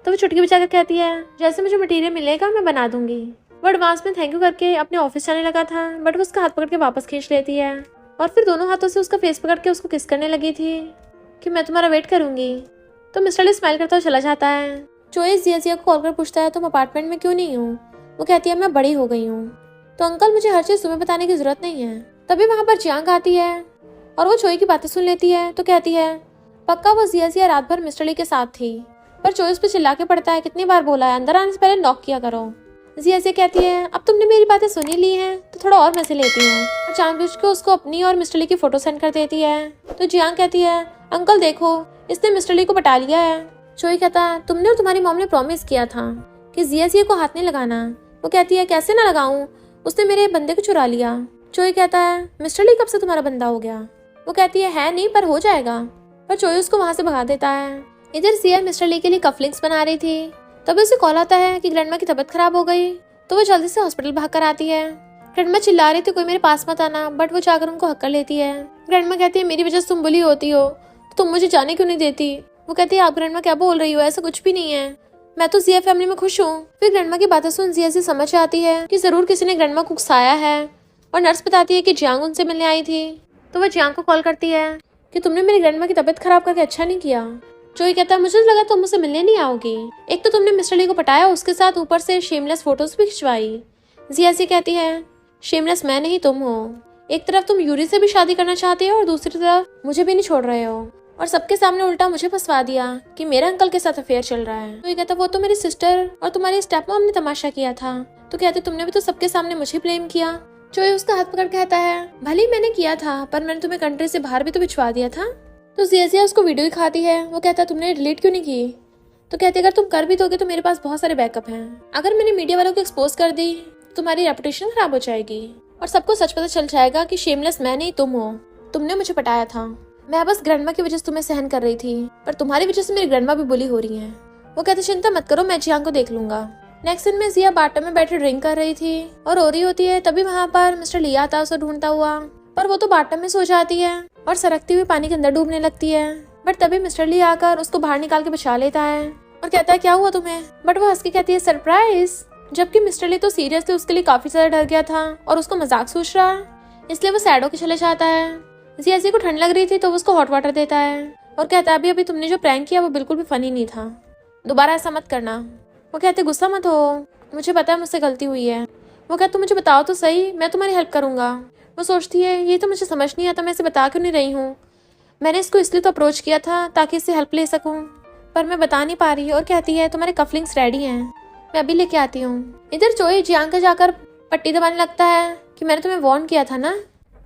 तो वो चुटकी बजा कर कहती है जैसे मुझे मटेरियल मिलेगा मैं बना दूंगी। वो एडवांस में थैंक यू करके अपने ऑफिस जाने लगा था, बट वो उसका हाथ पकड़ के वापस खींच लेती है और फिर दोनों हाथों से उसका फेस पकड़ के उसको किस करने लगी थी कि मैं तुम्हारा वेट करूंगी। तो मिस्टर ली स्माइल करता हुआ चला जाता है। चोइस जिया को कॉल कर पूछता है तुम अपार्टमेंट में क्यों नहीं हो। वो कहती है मैं बड़ी हो गई हूँ तो अंकल मुझे हर चीज़ तुम्हें बताने की जरूरत नहीं है। तभी वहाँ पर जियांग आती है और वो चोई की बातें सुन लेती है। तो कहती है पक्का वो जिया रात भर मिस्टर ली के साथ थी, पर चोइस पे चिल्ला के पड़ता है कितनी बार बोला है अंदर आने से पहले नॉक किया करो। जिया कहती है अब तुमने मेरी बातें सुनी ली हैं तो थोड़ा और मजे लेती हूँ, और जानबूझ के उसको अपनी और मिस्टर ली की फोटो सेंड कर देती है। तो जियांग कहती है अंकल देखो इसने मिस्टर ली को पटा लिया है। चोई कहता है तुमने और तुम्हारी मॉम ने प्रॉमिस किया था कि जिया को हाथ नहीं लगाना। वो कहती है कैसे ना लगाऊं, उसने मेरे बंदे को चुरा लिया। चोई कहता है मिस्टर ली कब से तुम्हारा बंदा हो गया। वो कहती है नहीं पर हो जाएगा, पर चोई उसको वहां से भगा देता है। इधर जिया मिस्टर ली के लिए कफलिंग्स बना रही थी, तभी उसे कॉल आता है कि ग्रैंडमा की तबीयत खराब हो गई। तो वो जल्दी से हॉस्पिटल भाग कर आती है। ग्रैंडमा चिल्ला रही थी कोई मेरे पास मत आना, बट वो जाकर उनको हक कर लेती है। ग्रैंडमा कहती है मेरी वजह से तुम बुली होती हो तो तुम मुझे जाने क्यों नहीं देती। वो कहती है आप ग्रैंडमा क्या बोल रही हो, ऐसा कुछ भी नहीं है, मैं तो जिया फैमिली में खुश हूँ। फिर ग्रैंडमा की बातें सुन जिया से समझ आती है कि जरूर किसी ने ग्रैंडमा को उकसाया है, और नर्स बताती है कि जियांग उनसे मिलने आई थी। तो वो जियांग को कॉल करती है कि तुमने मेरी ग्रैंडमा की तबीयत खराब करके अच्छा नहीं किया। चोई कहता है मुझे लगा तुम मुझसे मिलने नहीं आओगी, एक तो तुमने मिस्टर ली को पटाया, उसके साथ ऊपर से शेमलेस फोटोज भी खिंचवाई। जिया कहती है शेमलेस मैं नहीं तुम हो, एक तरफ तुम यूरी से भी शादी करना चाहते हो और दूसरी तरफ मुझे भी नहीं छोड़ रहे हो, और सबके सामने उल्टा मुझे फंसवा दिया कि मेरे अंकल के साथ अफेयर चल रहा है। तो ये कहता वो तो मेरी सिस्टर और तुम्हारी स्टेप मॉम ने तमाशा किया था। तो कहते तुमने भी तो सबके सामने मुझे ब्लेम किया। चोई उसका हाथ पकड़ कहता है भले ही मैंने किया था, पर मैंने तुम्हें कंट्री से बाहर भी तो भिजवा दिया था। तो जिया उसको वीडियो दिखाती है। वो कहता तुमने डिलीट क्यों नहीं की। तो कहते अगर तुम कर भी दोगे तो मेरे पास बहुत सारे बैकअप हैं, अगर मैंने मीडिया वालों को एक्सपोज कर दी तुम्हारी रेपुटेशन खराब हो जाएगी और सबको सच पता चल जाएगा कि शेमलेस मैं नहीं तुम हो, तुमने मुझे पटाया था। मैं बस ग्रैंडमा की वजह से तुम्हें सहन कर रही थी, पर तुम्हारी वजह से मेरी ग्रैंडमा भी बुली हो रही है। वो कहते चिंता मत करो मैं जियांग को देख लूंगा। नेक्स्ट सीन में जिया बाटम में बैठे ड्रिंक कर रही थी और रो रही होती है। तभी वहाँ पर मिस्टर लिया आता उसे ढूंढता हुआ, पर वो तो बाटम में सो जाती है और सरकती हुई पानी के अंदर डूबने लगती है। बट तभी मिस्टर ली आकर उसको बाहर निकाल के बचा लेता है और कहता है क्या हुआ तुम्हें। बट वो हंस के कहती है सरप्राइज, जबकि मिस्टर ली तो सीरियसली उसके लिए काफी ज्यादा डर गया था और उसको मजाक सोच रहा, इसलिए वो सैड होके चले जाता है। जिया को ठंड लग रही थी तो वो उसको हॉट वाटर देता है और कहता है अभी तुमने जो प्रैंक किया वो बिल्कुल भी फनी नहीं था, दोबारा ऐसा मत करना। वो कहते गुस्सा मत हो, मुझे पता है मुझसे गलती हुई है। वो कहते तुम मुझे बताओ तो सही, मैं तुम्हारी हेल्प करूंगा। वो सोचती है ये तो मुझे समझ नहीं आता मैं इसे बता क्यों नहीं रही हूँ, मैंने इसको इसलिए तो अप्रोच किया था ताकि इससे हेल्प ले सकूं, पर मैं बता नहीं पा रही। और कहती है तुम्हारे कफलिंग्स रेडी हैं, मैं अभी लेके आती हूँ। इधर चोई जियांग का जाकर पट्टी दबाने लगता है कि मैंने तुम्हें वार्न किया था ना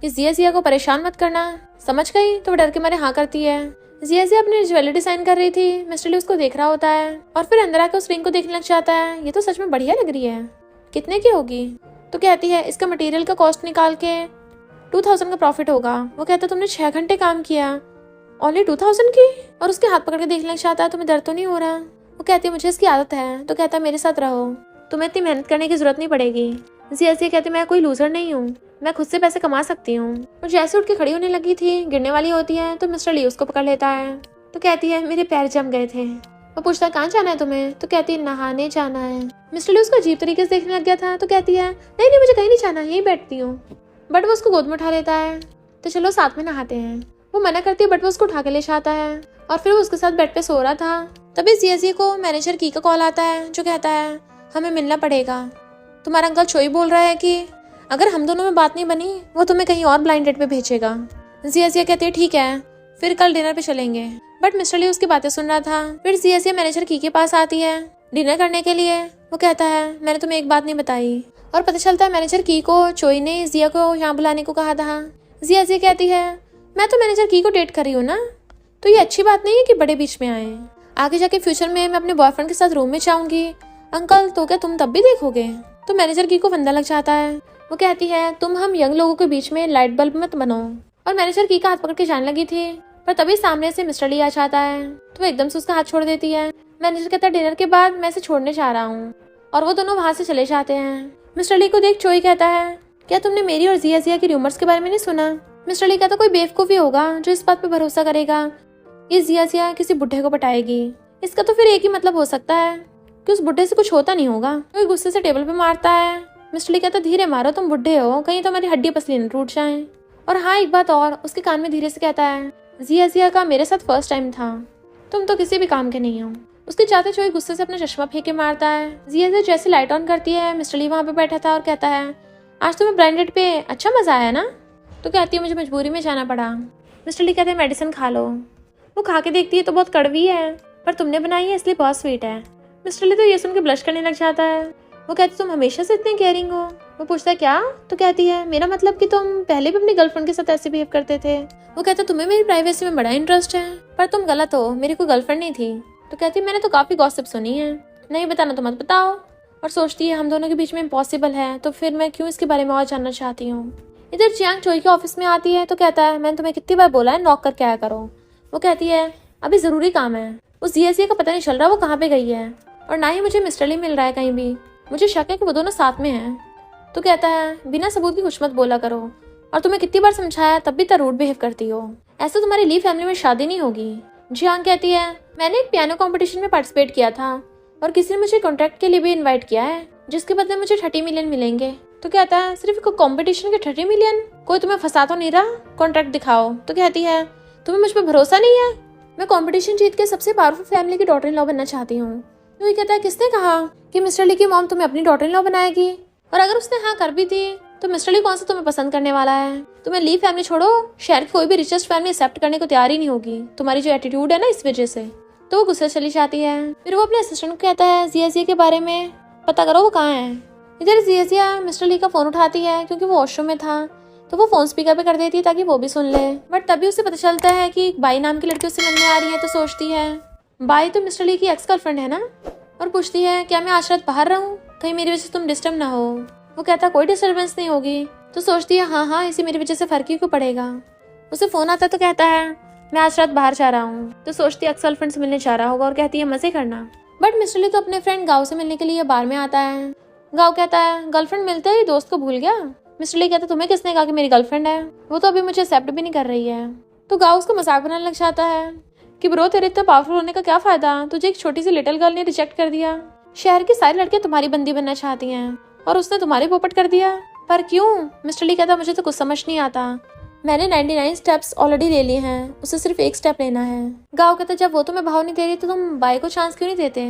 कि जिया को परेशान मत करना, समझ गई। तो वो डर के मारे हाँ करती है। जिया अपनी ज्वेलरी डिजाइन कर रही थी, मिस्टर ली उसको देख रहा होता है और फिर अंदर आकर उस रिंग को देखने लग जाता है। ये तो सच में बढ़िया लग रही है, कितने की होगी। तो कहती है इसका मटेरियल का कॉस्ट निकाल के 2000 का प्रॉफिट होगा। वो कहता तुमने 6 घंटे काम किया, ओनली 2000 की। और उसके हाथ पकड़ के देखने लग जाता है तुम्हें दर्द तो नहीं हो रहा। वो कहती है मुझे इसकी आदत है। तो कहता है मेरे साथ रहो, तुम्हें इतनी मेहनत करने की जरूरत नहीं पड़ेगी। जिया कहती मैं कोई लूजर नहीं हूँ, मैं खुद से पैसे कमा सकती हूँ। और जैसे उठ के खड़ी होने लगी थी, गिरने वाली होती है, तो मिस्टर ली उसको पकड़ लेता है। तो कहती है मेरे पैर जम गए थे, वो पूछता है कहाँ जाना है तुम्हें, तो कहती है नहाने जाना है। मिस्टर ली उसको अजीब तरीके से देखने लग गया था, तो कहती है नहीं नहीं मुझे कहीं नहीं जाना, यहीं बैठती हूँ। बट वो उसको गोद में उठा लेता है, तो चलो साथ में नहाते हैं। वो मना करती है बट वो उसको उठा के ले जाता है और फिर वो उसके साथ बेड पे सो रहा था। तभी जिया को मैनेजर की का कॉल आता है जो कहता है हमें मिलना पड़ेगा, तुम्हारा अंकल चोई बोल रहा है कि अगर हम दोनों में बात नहीं बनी वो तुम्हें कहीं और ब्लाइंड डेट पे भेजेगा। जिया कहती है ठीक है फिर कल डिनर पे चलेंगे। बट मिस्टर ली उसकी बातें सुन रहा था। फिर जिया मैनेजर की के पास आती है डिनर करने के लिए। वो कहता है मैंने तुम्हें एक बात नहीं बताई, और पता चलता है मैनेजर की को चोई ने जिया को यहाँ बुलाने को कहा था। जिया कहती है मैं तो मैनेजर की को डेट कर रही हूँ ना, तो ये अच्छी बात नहीं है कि बड़े बीच में आए। आगे जाके फ्यूचर में मैं अपने बॉयफ्रेंड के साथ रूम में जाऊंगी। अंकल तो क्या तुम तब भी देखोगे? तो मैनेजर की को फंदा लग जाता है। वो कहती है तुम हम यंग लोगों के बीच में लाइट बल्ब मत बनो। और मैनेजर की का हाथ पकड़ के जाने लगी थी, पर तभी सामने से मिस्टर ली आ जाता है, तो वो एकदम से उसका हाथ छोड़ देती है। मैनेजर कहता है डिनर के बाद मैं इसे छोड़ने जा रहा हूँ, और वो दोनों वहाँ से चले जाते हैं। मिस्टर ली को देख चोई कहता है क्या तुमने मेरी और जिया की रूमर्स के बारे में नहीं सुना? मिस्टर ली कहता कोई बेवकूफी होगा जो इस बात पे भरोसा करेगा ये जिया किसी बुढ़े को पटाएगी। इसका तो फिर एक ही मतलब हो सकता है कि उस बुढ़े से कुछ होता नहीं होगा। कोई गुस्से से टेबल पे मारता है। मिस्टर ली कहता धीरे मारो, तुम बुढ़े हो, कहीं तो हमारी हड्डी पसली न टूट जाए। और हाँ एक बात और, उसके कान में धीरे से कहता है जिया का मेरे साथ फर्स्ट टाइम था, तुम तो किसी भी काम के नहीं हो। उसके चाहते चोई गुस्से से अपना चश्मा फेंक के मारता है। जिया जैसे लाइट ऑन करती है, मिस्टर ली वहाँ पे बैठा था और कहता है आज तुम्हें ब्रांडेड पे अच्छा मजा आया ना? तो कहती है मुझे मजबूरी में जाना पड़ा। मिस्टर ली कहते हैं मेडिसिन खा लो। वो खा के देखती है तो बहुत कड़वी है, पर तुमने बनाई है इसलिए बहुत स्वीट है। मिस्टर ली तो ये सुन के ब्लश करने लग जाता है। वो कहती तुम हमेशा से इतनी केयरिंग हो। वो पूछता है क्या? तो कहती है मेरा मतलब कि तुम पहले भी अपनी गर्लफ्रेंड के साथ ऐसे बिहेव करते थे। वो कहता तुम्हें मेरी प्राइवेसी में बड़ा इंटरेस्ट है, पर तुम गलत हो, मेरी कोई गर्लफ्रेंड नहीं थी। तो कहती मैंने तो काफी गॉसिप सुनी है, नहीं बताना तो मत बताओ। और सोचती है हम दोनों के बीच में इम्पॉसिबल है, तो फिर मैं क्यों इसके बारे में और जानना चाहती हूँ। इधर जियांग चोई के ऑफिस में आती है तो कहता है मैंने तुम्हें कितनी बार बोला है नॉक करके आया करो। वो कहती है अभी जरूरी काम है। उस जिया का पता नहीं चल रहा वो कहाँ पे गई है, और ना ही मुझे मिस्टर ली मिल रहा है कहीं भी। मुझे शक है कि वो दोनों साथ में हैं। तो कहता है बिना सबूत की कुछ मत बोला करो, और तुम्हें कितनी बार समझाया तब भी रूड बिहेव करती हो। ऐसे तुम्हारी ली फैमिली में शादी नहीं होगी। जियांग कहती है मैंने एक पियानो कंपटीशन में पार्टिसिपेट किया था, और किसी ने मुझे कॉन्ट्रैक्ट के लिए भी इन्वाइट किया है, जिसके बदले मुझे 30 मिलियन मिलेंगे। तो कहता है सिर्फ कंपटीशन के 30 मिलियन? कोई तुम्हें फंसा तो नहीं रहा? कॉन्ट्रैक्ट दिखाओ। तो कहती है तुम्हें मुझ पर भरोसा नहीं है? मैं कंपटीशन जीत के सबसे पावरफुल फैमिली की डॉटर इन लॉ बनना चाहती हूँ। तो ये कहता है किसने कहा कि मिस्टर ली की मॉम तुम्हें अपनी डॉटर इन लॉ बनाएगी? और अगर उसने हाँ कर भी दी तो मिस्टर ली कौन सा तुम्हें पसंद करने वाला है? तुम्हें ली फैमिली छोड़ो, शहर की कोई भी रिचेस्ट फैमिली एक्सेप्ट करने को तैयार ही नहीं होगी, तुम्हारी जो एटीट्यूड है ना इस वजह से। तो वो गुस्से चली जाती है। फिर वो अपने असिस्टेंट को कहता है जिया के बारे में पता करो वो कहाँ है। इधर जिया मिस्टर ली का फोन उठाती है क्योंकि वो वॉशरूम में था, तो वो फोन स्पीकर पे कर देती है ताकि वो भी सुन ले। बट तभी उसे पता चलता है कि बाई नाम की लड़की उससे मिलने आ रही है। तो सोचती है बाई तो मिस्टर ली की एक्स गर्लफ्रेंड है ना, और पूछती है क्या मैं आज रात बाहर रहूं, कहीं मेरी वजह से तुम डिस्टर्ब ना हो। वो कहता कोई डिस्टर्बेंस नहीं होगी। तो सोचती है हाँ इसी मेरी वजह से फर्क ही क्यों पड़ेगा। उसे फोन आता है तो कहता है मैं आज रात बाहर जा रहा हूँ। तो सोचती है एक्स गर्लफ्रेंड से मिलने जा रहा होगा और कहती है मजे करना। बट मिस्टर ली तो अपने फ्रेंड गाँव से मिलने के लिए बार में आता है। गाँव कहता है गर्लफ्रेंड मिलते ही दोस्त को भूल गया। मिस्टर ली कहता तुम्हें किसने कहा कि मेरी गर्लफ्रेंड है? वो तो अभी मुझे एक्सेप्ट भी नहीं कर रही है। तो गाँव उसको मजाक बनाने लग जाता है कि ब्रो तेरे इतना पावरफुल होने का क्या फायदा, तुझे एक छोटी सी लिटिल गर्ल ने रिजेक्ट कर दिया। शहर की सारी लड़कियां तुम्हारी बंदी बनना चाहती हैं और उसने तुम्हारी पोपट कर दिया। पर क्यों? मिस्टर ली कहता मुझे तो कुछ समझ नहीं आता, मैंने 99 स्टेप्स ऑलरेडी ले लिए हैं, उसे सिर्फ एक स्टेप लेना है। गाँव कहता जब वो तुम्हें भाव नहीं दे रही तो तुम बाई को चांस क्यों नहीं देते?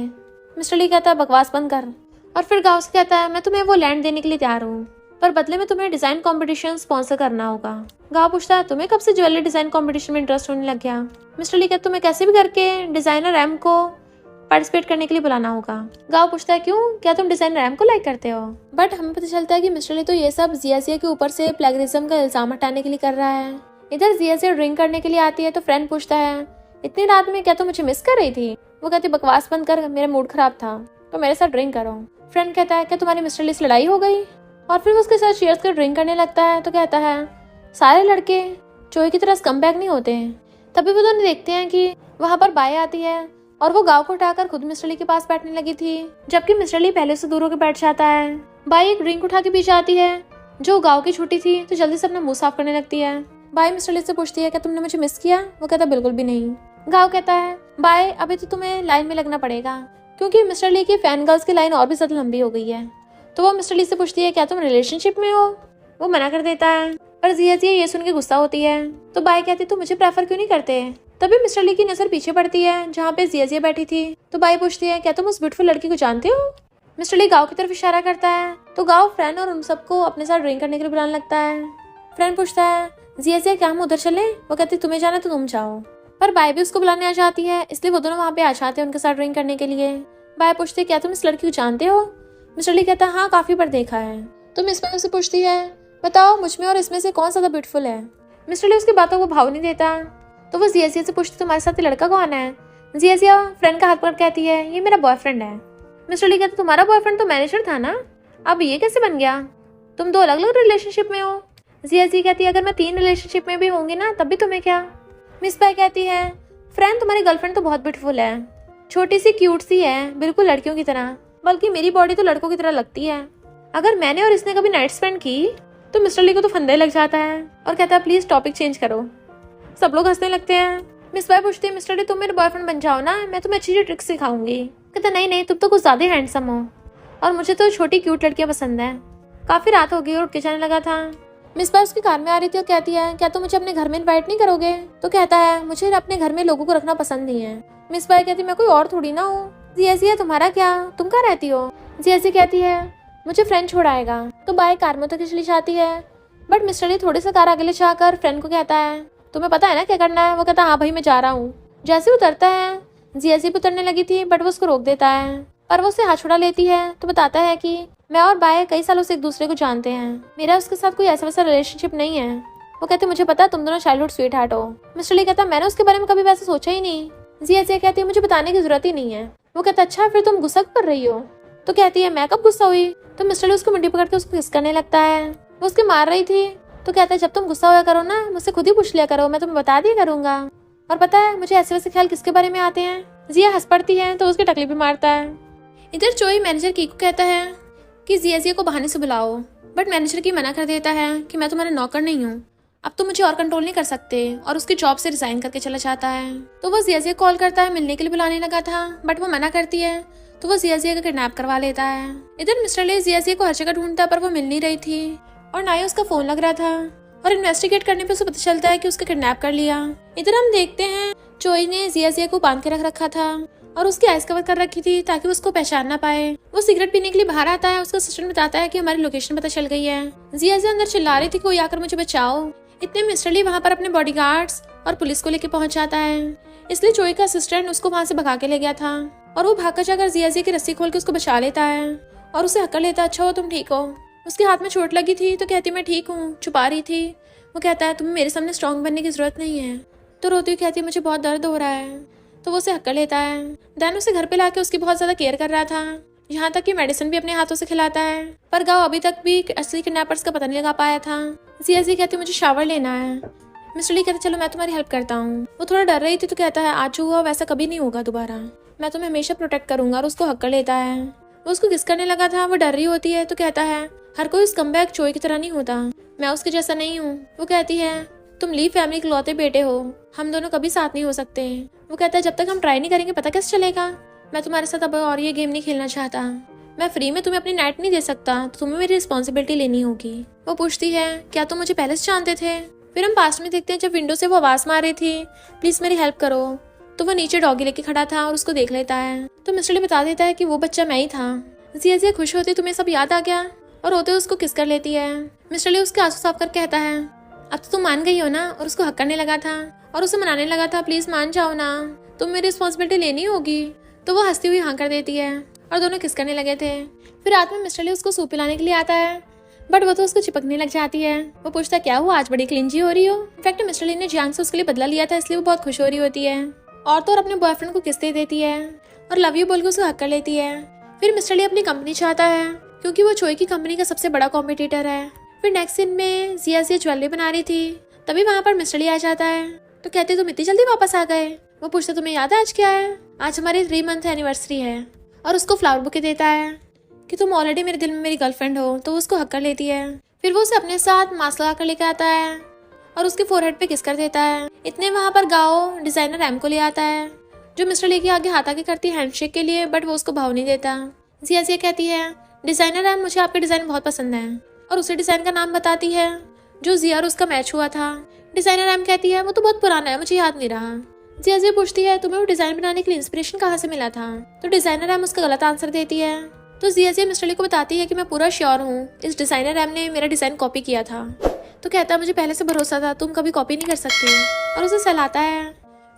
मिस्टर ली कहता बकवास बंद कर। और फिर गाँव से कहता है मैं तुम्हें वो लैंड देने के लिए तैयार हूँ, पर बदले में तुम्हें डिजाइन कंपटीशन स्पॉन्सर करना होगा। गाँव पूछता है तुम्हें कब से ज्वेलरी डिजाइन कंपटीशन में इंटरेस्ट होने लग गया? मिस्टर ली कहता तुम्हें कैसे भी करके डिजाइनर एम को पार्टिसिपेट करने के लिए बुलाना होगा। गाँव पूछता है क्यों, क्या तुम डिजाइनर एम को लाइक करते हो? बट हमें पता चलता है कि मिस्टर ली तो ये सब जिया के ऊपर से प्लेगरिज्म का इल्जाम हटाने के लिए कर रहा है। इधर जिया ड्रिंक करने के लिए आती है तो फ्रेंड पूछता है इतनी रात में क्या तुम मुझे मिस कर रही थी? वो कहती बकवास बंद कर, मेरा मूड खराब था तो मेरे साथ ड्रिंक करो। फ्रेंड कहता है क्या तुम्हारी मिस्टर ली से लड़ाई हो गई? और फिर उसके साथ चीयर्स कर ड्रिंक करने लगता है। तो कहता है सारे लड़के चोई की तरह स्कमबैग नहीं होते हैं। तभी वो दोनों देखते हैं कि वहाँ पर बाई आती है और वो गाँव को उठाकर खुद मिस्टर ली के पास बैठने लगी थी, जबकि मिस्टर ली पहले से दूर होकर बैठ जाता है। बाई एक ड्रिंक उठा के पी जाती है जो गाँव की छुट्टी थी, तो जल्दी से अपना मुंह साफ करने लगती है। बाई मिस्टर ली से पूछती है क्या तुमने मुझे मिस किया? वो कहता बिल्कुल भी नहीं। गाओ कहता है बाय, अभी तो तुम्हें लाइन में लगना पड़ेगा क्योंकि मिस्टर ली की फैन गर्ल्स की लाइन और भी ज्यादा लंबी हो गई है। तो वो मिस्टर ली से पूछती है क्या तुम रिलेशनशिप में हो। वो मना कर देता है पर जिया ये सुन के गुस्सा होती है। तो बाय कहती तुम मुझे प्रेफर क्यों नहीं करते। तभी मिस्टर ली की नजर पीछे पड़ती है जहाँ पे जिया बैठी थी। तो बाय पूछती है क्या तुम उस ब्यूटीफुल लड़की को जानते हो। मिस्टर ली गाँव की तरफ इशारा करता है तो गाँव फ्रेंड और उन सबको अपने साथ ड्रिंक करने के लिए बुलाने लगता है। फ्रेंड पूछता है जिया क्या हम उधर चले। वो कहती तुम्हें जाना तो तुम जाओ, पर बाय भी उसको बुलाने आ जाती है, इसलिए वो दोनों वहाँ पे आ जाते हैं उनके साथ ड्रिंक करने के लिए। बाय पूछती क्या तुम इस लड़की को जानते हो। मिस्टर ली कहता है हाँ काफी बार देखा है। तो मिस बाय उससे पूछती है बताओ मुझमें और इसमें से कौन ज्यादा ब्यूटीफुल है। मिस्टर ली उसकी बातों को भाव नहीं देता। तो वो जिया से पूछती तुम्हारे साथ ये लड़का कौन है। जिया फ्रेंड का हाथ पकड़ कहती है ये मेरा बॉयफ्रेंड है। मिस्टर ली कहते तुम्हारा बॉयफ्रेंड तो मैनेजर था ना, अब ये कैसे बन गया, तुम दो अलग अलग रिलेशनशिप में हो। जिया कहती है अगर मैं 3 रिलेशनशिप में भी होंगी ना तब भी तुम्हें क्या। मिस बाय कहती है फ्रेंड तुम्हारी गर्लफ्रेंड तो बहुत ब्यूटीफुल है, छोटी सी क्यूट सी है बिल्कुल लड़कियों की तरह, बल्कि मेरी बॉडी तो लड़कों की तरह लगती है। अगर मैंने और इसने कभी नाइट स्पेंड की तो मिस्टर ली को तो फंदे लग जाता है और कहता है प्लीज टॉपिक चेंज करो। सब लोग हंसने लगते हैं। मिस बाय पूछती है मिस्टर ली तुम मेरे बॉयफ्रेंड बन जाओ ना, मैं तुम्हें अच्छी अच्छी ट्रिक्स सिखाऊंगी। कहता नहीं तुम तो कुछ ज्यादा हैंडसम हो और मुझे तो छोटी क्यूट लड़कियां पसंद है। काफी रात हो गई और उठ के जाने लगा था। मिस बाय उसकी कार में आ रही थी और कहती है क्या तुम मुझे अपने घर में इनवाइट नहीं करोगे। तो कहता है मुझे अपने घर में लोगों को रखना पसंद नहीं है। मिस बाय कहती मैं कोई और थोड़ी ना हूँ। जिया तुम्हारा क्या, तुम कहाँ रहती हो। जिया कहती है मुझे फ्रेंड छोड़ाएगा। तो बाय कार में तक चली जाती है, बट मिस्टर ली थोड़ी सी कार आगे ले जाकर फ्रेंड को कहता है तुम्हें पता है ना क्या करना है। वो कहता है हाँ भाई मैं जा रहा हूँ। जैसे उतरता है जिया भी उतरने लगी थी बट वो उसको रोक देता है, पर वो उसे हाथ छुड़ा लेती है। तो बताता है कि मैं और बाय कई सालों से एक दूसरे को जानते हैं, मेरा उसके साथ कोई ऐसा वैसा रिलेशनशिप नहीं है। वो कहते मुझे पता तुम दोनों चाइल्डहुड स्वीट हार्ट हो। मिस्टर ली कहता मैंने उसके बारे में कभी वैसे सोचा ही नहीं। जिया कहती है मुझे बताने की जरूरत ही नहीं है। वो कहता अच्छा फिर तुम गुस्सा कर रही हो। तो कहती है मैं कब गुस्सा हुई। तो मिस्टर ली उसको मुंडी पकड़ के उसको किस करने लगता है। वो उसके मार रही थी। तो कहता है जब तुम गुस्सा हुआ करो ना मुझसे खुद ही पूछ लिया करो, मैं तुम्हें बता दिया करूंगा। और पता है मुझे ऐसे वैसे ख्याल किसके बारे में आते हैं। जिया हंस पड़ती है तो उसकी टकली भी मारता है। इधर चोई मैनेजर की को कहता है कि जिया को बहाने से बुलाओ, बट मैनेजर की मना कर देता है कि मैं तुम्हारा नौकर नहीं हूँ, अब तो मुझे और कंट्रोल नहीं कर सकते, और उसकी जॉब से रिजाइन करके चला जाता है। तो वो जिया कॉल करता है, मिलने के लिए बुलाने लगा था बट वो मना करती है। तो वो जिया का किडनैप करवा लेता है। इधर मिस्टर ली जिया को हर जगह ढूंढता पर वो मिल नहीं रही थी और ना ही उसका फोन लग रहा था, और इन्वेस्टिगेट करने पे उसे पता चलता है कि उसका किडनैप कर लिया। इधर हम देखते हैं चोई ने जिया को बांध के रख रखा था और उसकी आइस कवर कर रखी थी ताकि वो उसको पहचान ना पाए। वो सिगरेट पीने के लिए बाहर आता है, उसका असिस्टेंट बताता है कि हमारी लोकेशन पता चल गई है। जिया अंदर चिल्ला रही थी कोई आकर मुझे बचाओ। इतने मिस्टर ली वहाँ पर अपने बॉडीगार्ड्स और पुलिस को लेके पहुंच जाता है, इसलिए चोई का असिस्टेंट उसको वहाँ से भगा के ले गया था और वो भागकर जाकर जिया की रस्सी खोल के उसको बचा लेता है और उसे हक्कर लेता अच्छा हो तुम ठीक हो। उसके हाथ में चोट लगी थी तो कहती मैं ठीक हूँ, छुपा रही थी। वो कहता है तुम्हें मेरे सामने स्ट्रॉन्ग बनने की जरूरत नहीं है। तो रोती हुई कहती है मुझे बहुत दर्द हो रहा है। तो वो उसे हक्कर लेता है। दैन उसे घर पे लाके उसकी बहुत ज्यादा केयर कर रहा था, यहाँ तक कि मेडिसिन भी अपने हाथों से खिलाता है। पर गाँव अभी तक भी असली किडनैपर्स का पता नहीं लगा पाया था। जिया कहती मुझे शावर लेना है। मिस्टर ली कहते चलो मैं तुम्हारी हेल्प करता हूँ। वो थोड़ा डर रही थी तो कहता है आज हुआ वैसा कभी नहीं होगा दोबारा, मैं तुम्हें हमेशा प्रोटेक्ट करूंगा, और उसको हक्कर लेता है। वो उसको किस करने लगा था, वो डर रही होती है तो कहता है हर कोई उस कमबैक चोई की तरह नहीं होता, मैं उसके जैसा नहीं हूँ। वो कहती है तुम ली फैमिली के लौते बेटे हो, हम दोनों कभी साथ नहीं हो सकते। वो कहता है जब तक हम ट्राई नहीं करेंगे पता कैसे चलेगा, मैं तुम्हारे साथ अब और ये गेम नहीं खेलना चाहता, मैं फ्री में तुम्हें अपनी नाइट नहीं दे सकता, तो तुम्हें मेरी रिस्पॉन्सिबिलिटी लेनी होगी। वो पूछती है क्या तुम मुझे पहले से जानते थे। फिर हम पास में देखते हैं जब विंडो से वो आवाज मार रही थी प्लीज मेरी हेल्प करो, तो वो नीचे डॉगी लेके खड़ा था और उसको देख लेता है। तो मिस्टर ली बता देता है कि वो बच्चा मैं ही था। जिया खुश होती तुम्हें सब याद आ गया, और रोते उसको किस कर लेती है। मिस्टर ली उसके आंसू साफ कर कहता है अब तो तुम मान गई हो ना, और उसको हक करने लगा था और उसे मनाने लगा था प्लीज मान जाओ ना, तुम मेरी रिस्पॉन्सिबिलिटी लेनी होगी। तो वो हंसती हुई हाँ कर देती है और दोनों किस करने लगे थे। फिर रात में मिस्टर ली उसको सूप पिलाने के लिए आता है बट वो तो उसको चिपकने लग जाती है। वो पूछता क्या हुआ आज बड़ी क्लिंजी हो रही हो। इनफैक्ट मिस्टर ली ने जियांग से उसके लिए बदला लिया था इसलिए वो बहुत खुश हो रही होती है, और तो और अपने बॉयफ्रेंड को किस दे देती है और लव यू बोल के उसको हक कर लेती है। फिर मिस्टर ली अपनी कंपनी चाहता है क्योंकि वो चोई की कंपनी का सबसे बड़ा कॉम्पिटिटर है। फिर नेक्स्ट सीन में जिया ज्वेलरी बना रही थी, तभी वहाँ पर मिस्टर ली आ जाता है। तो कहते तुम इतनी जल्दी वापस आ गए। वो पूछता तुम्हें याद है आज क्या है, आज हमारी 3 मंथ एनिवर्सरी है, और उसको फ्लावर बुके देता है कि तुम ऑलरेडी मेरे दिल में मेरी गर्लफ्रेंड हो। तो वो उसको हक कर लेती है। फिर वो उसे अपने साथ मास्क लगा कर लेकर आता है और उसके फोरहेड पे किस कर देता है। इतने वहाँ पर गाओ डिजाइनर एम को ले आता है, जो मिस्टर ली के आगे हाथ आगे करती है हैंडशेक के लिए, बट वो उसको भाव नहीं देता। जिया जिया कहती है, डिजाइनर एम, मुझे आपके डिजाइन बहुत पसंद है, और उसी डिजाइन का नाम बताती है जो जिया और उसका मैच हुआ था। डिजाइनर एम कहती है, वो तो बहुत पुराना है, मुझे याद नहीं रहा। जिया जिया पूछती है, तुम्हें वो डिजाइन बनाने के लिए इंस्पिरेशन कहाँ से मिला था? तो डिजाइनर एम उसका गलत आंसर देती है। तो जिया जिया मिस्टर ली को बताती है कि मैं पूरा श्योर हूँ, इस डिजाइनर एम ने मेरा डिजाइन कॉपी किया था। तो कहता है, मुझे पहले से भरोसा था, तुम कभी कॉपी नहीं कर सकती, और उसे सहलाता है।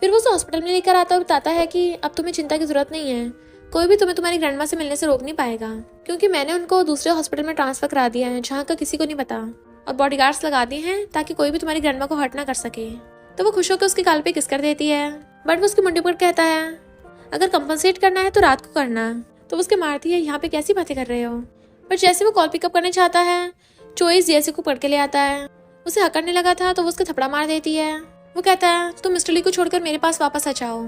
फिर वो उसे हॉस्पिटल में लेकर आता है और बताता है कि अब तुम्हें चिंता की जरूरत नहीं है, कोई भी तुम्हें तुम्हारी ग्रैंडमा से मिलने से रोक नहीं पाएगा, क्योंकि मैंने उनको दूसरे हॉस्पिटल में ट्रांसफर करा दिया है जहाँ का किसी को नहीं पता, और बॉडीगार्ड्स लगा दिए हैं ताकि कोई भी तुम्हारी ग्रैंडमा को हर्ट ना कर सके। तो वो खुश होकर उसके गाल पे किस कर देती है, बट वो उसकी मुंडी पर कहता है, अगर कंपनसेट करना है तो रात को करना। तो वो उसके मारती है, यहाँ पे कैसी बातें कर रहे हो। पर जैसे वो कॉल पिकअप करने चाहता है, चोई जिया को पकड़ के ले आता है। उसे हक करने लगा था तो वो उसका थपड़ा मार देती है। वो कहता है, तुम मिस्टर ली को छोड़कर मेरे पास वापस आ जाओ।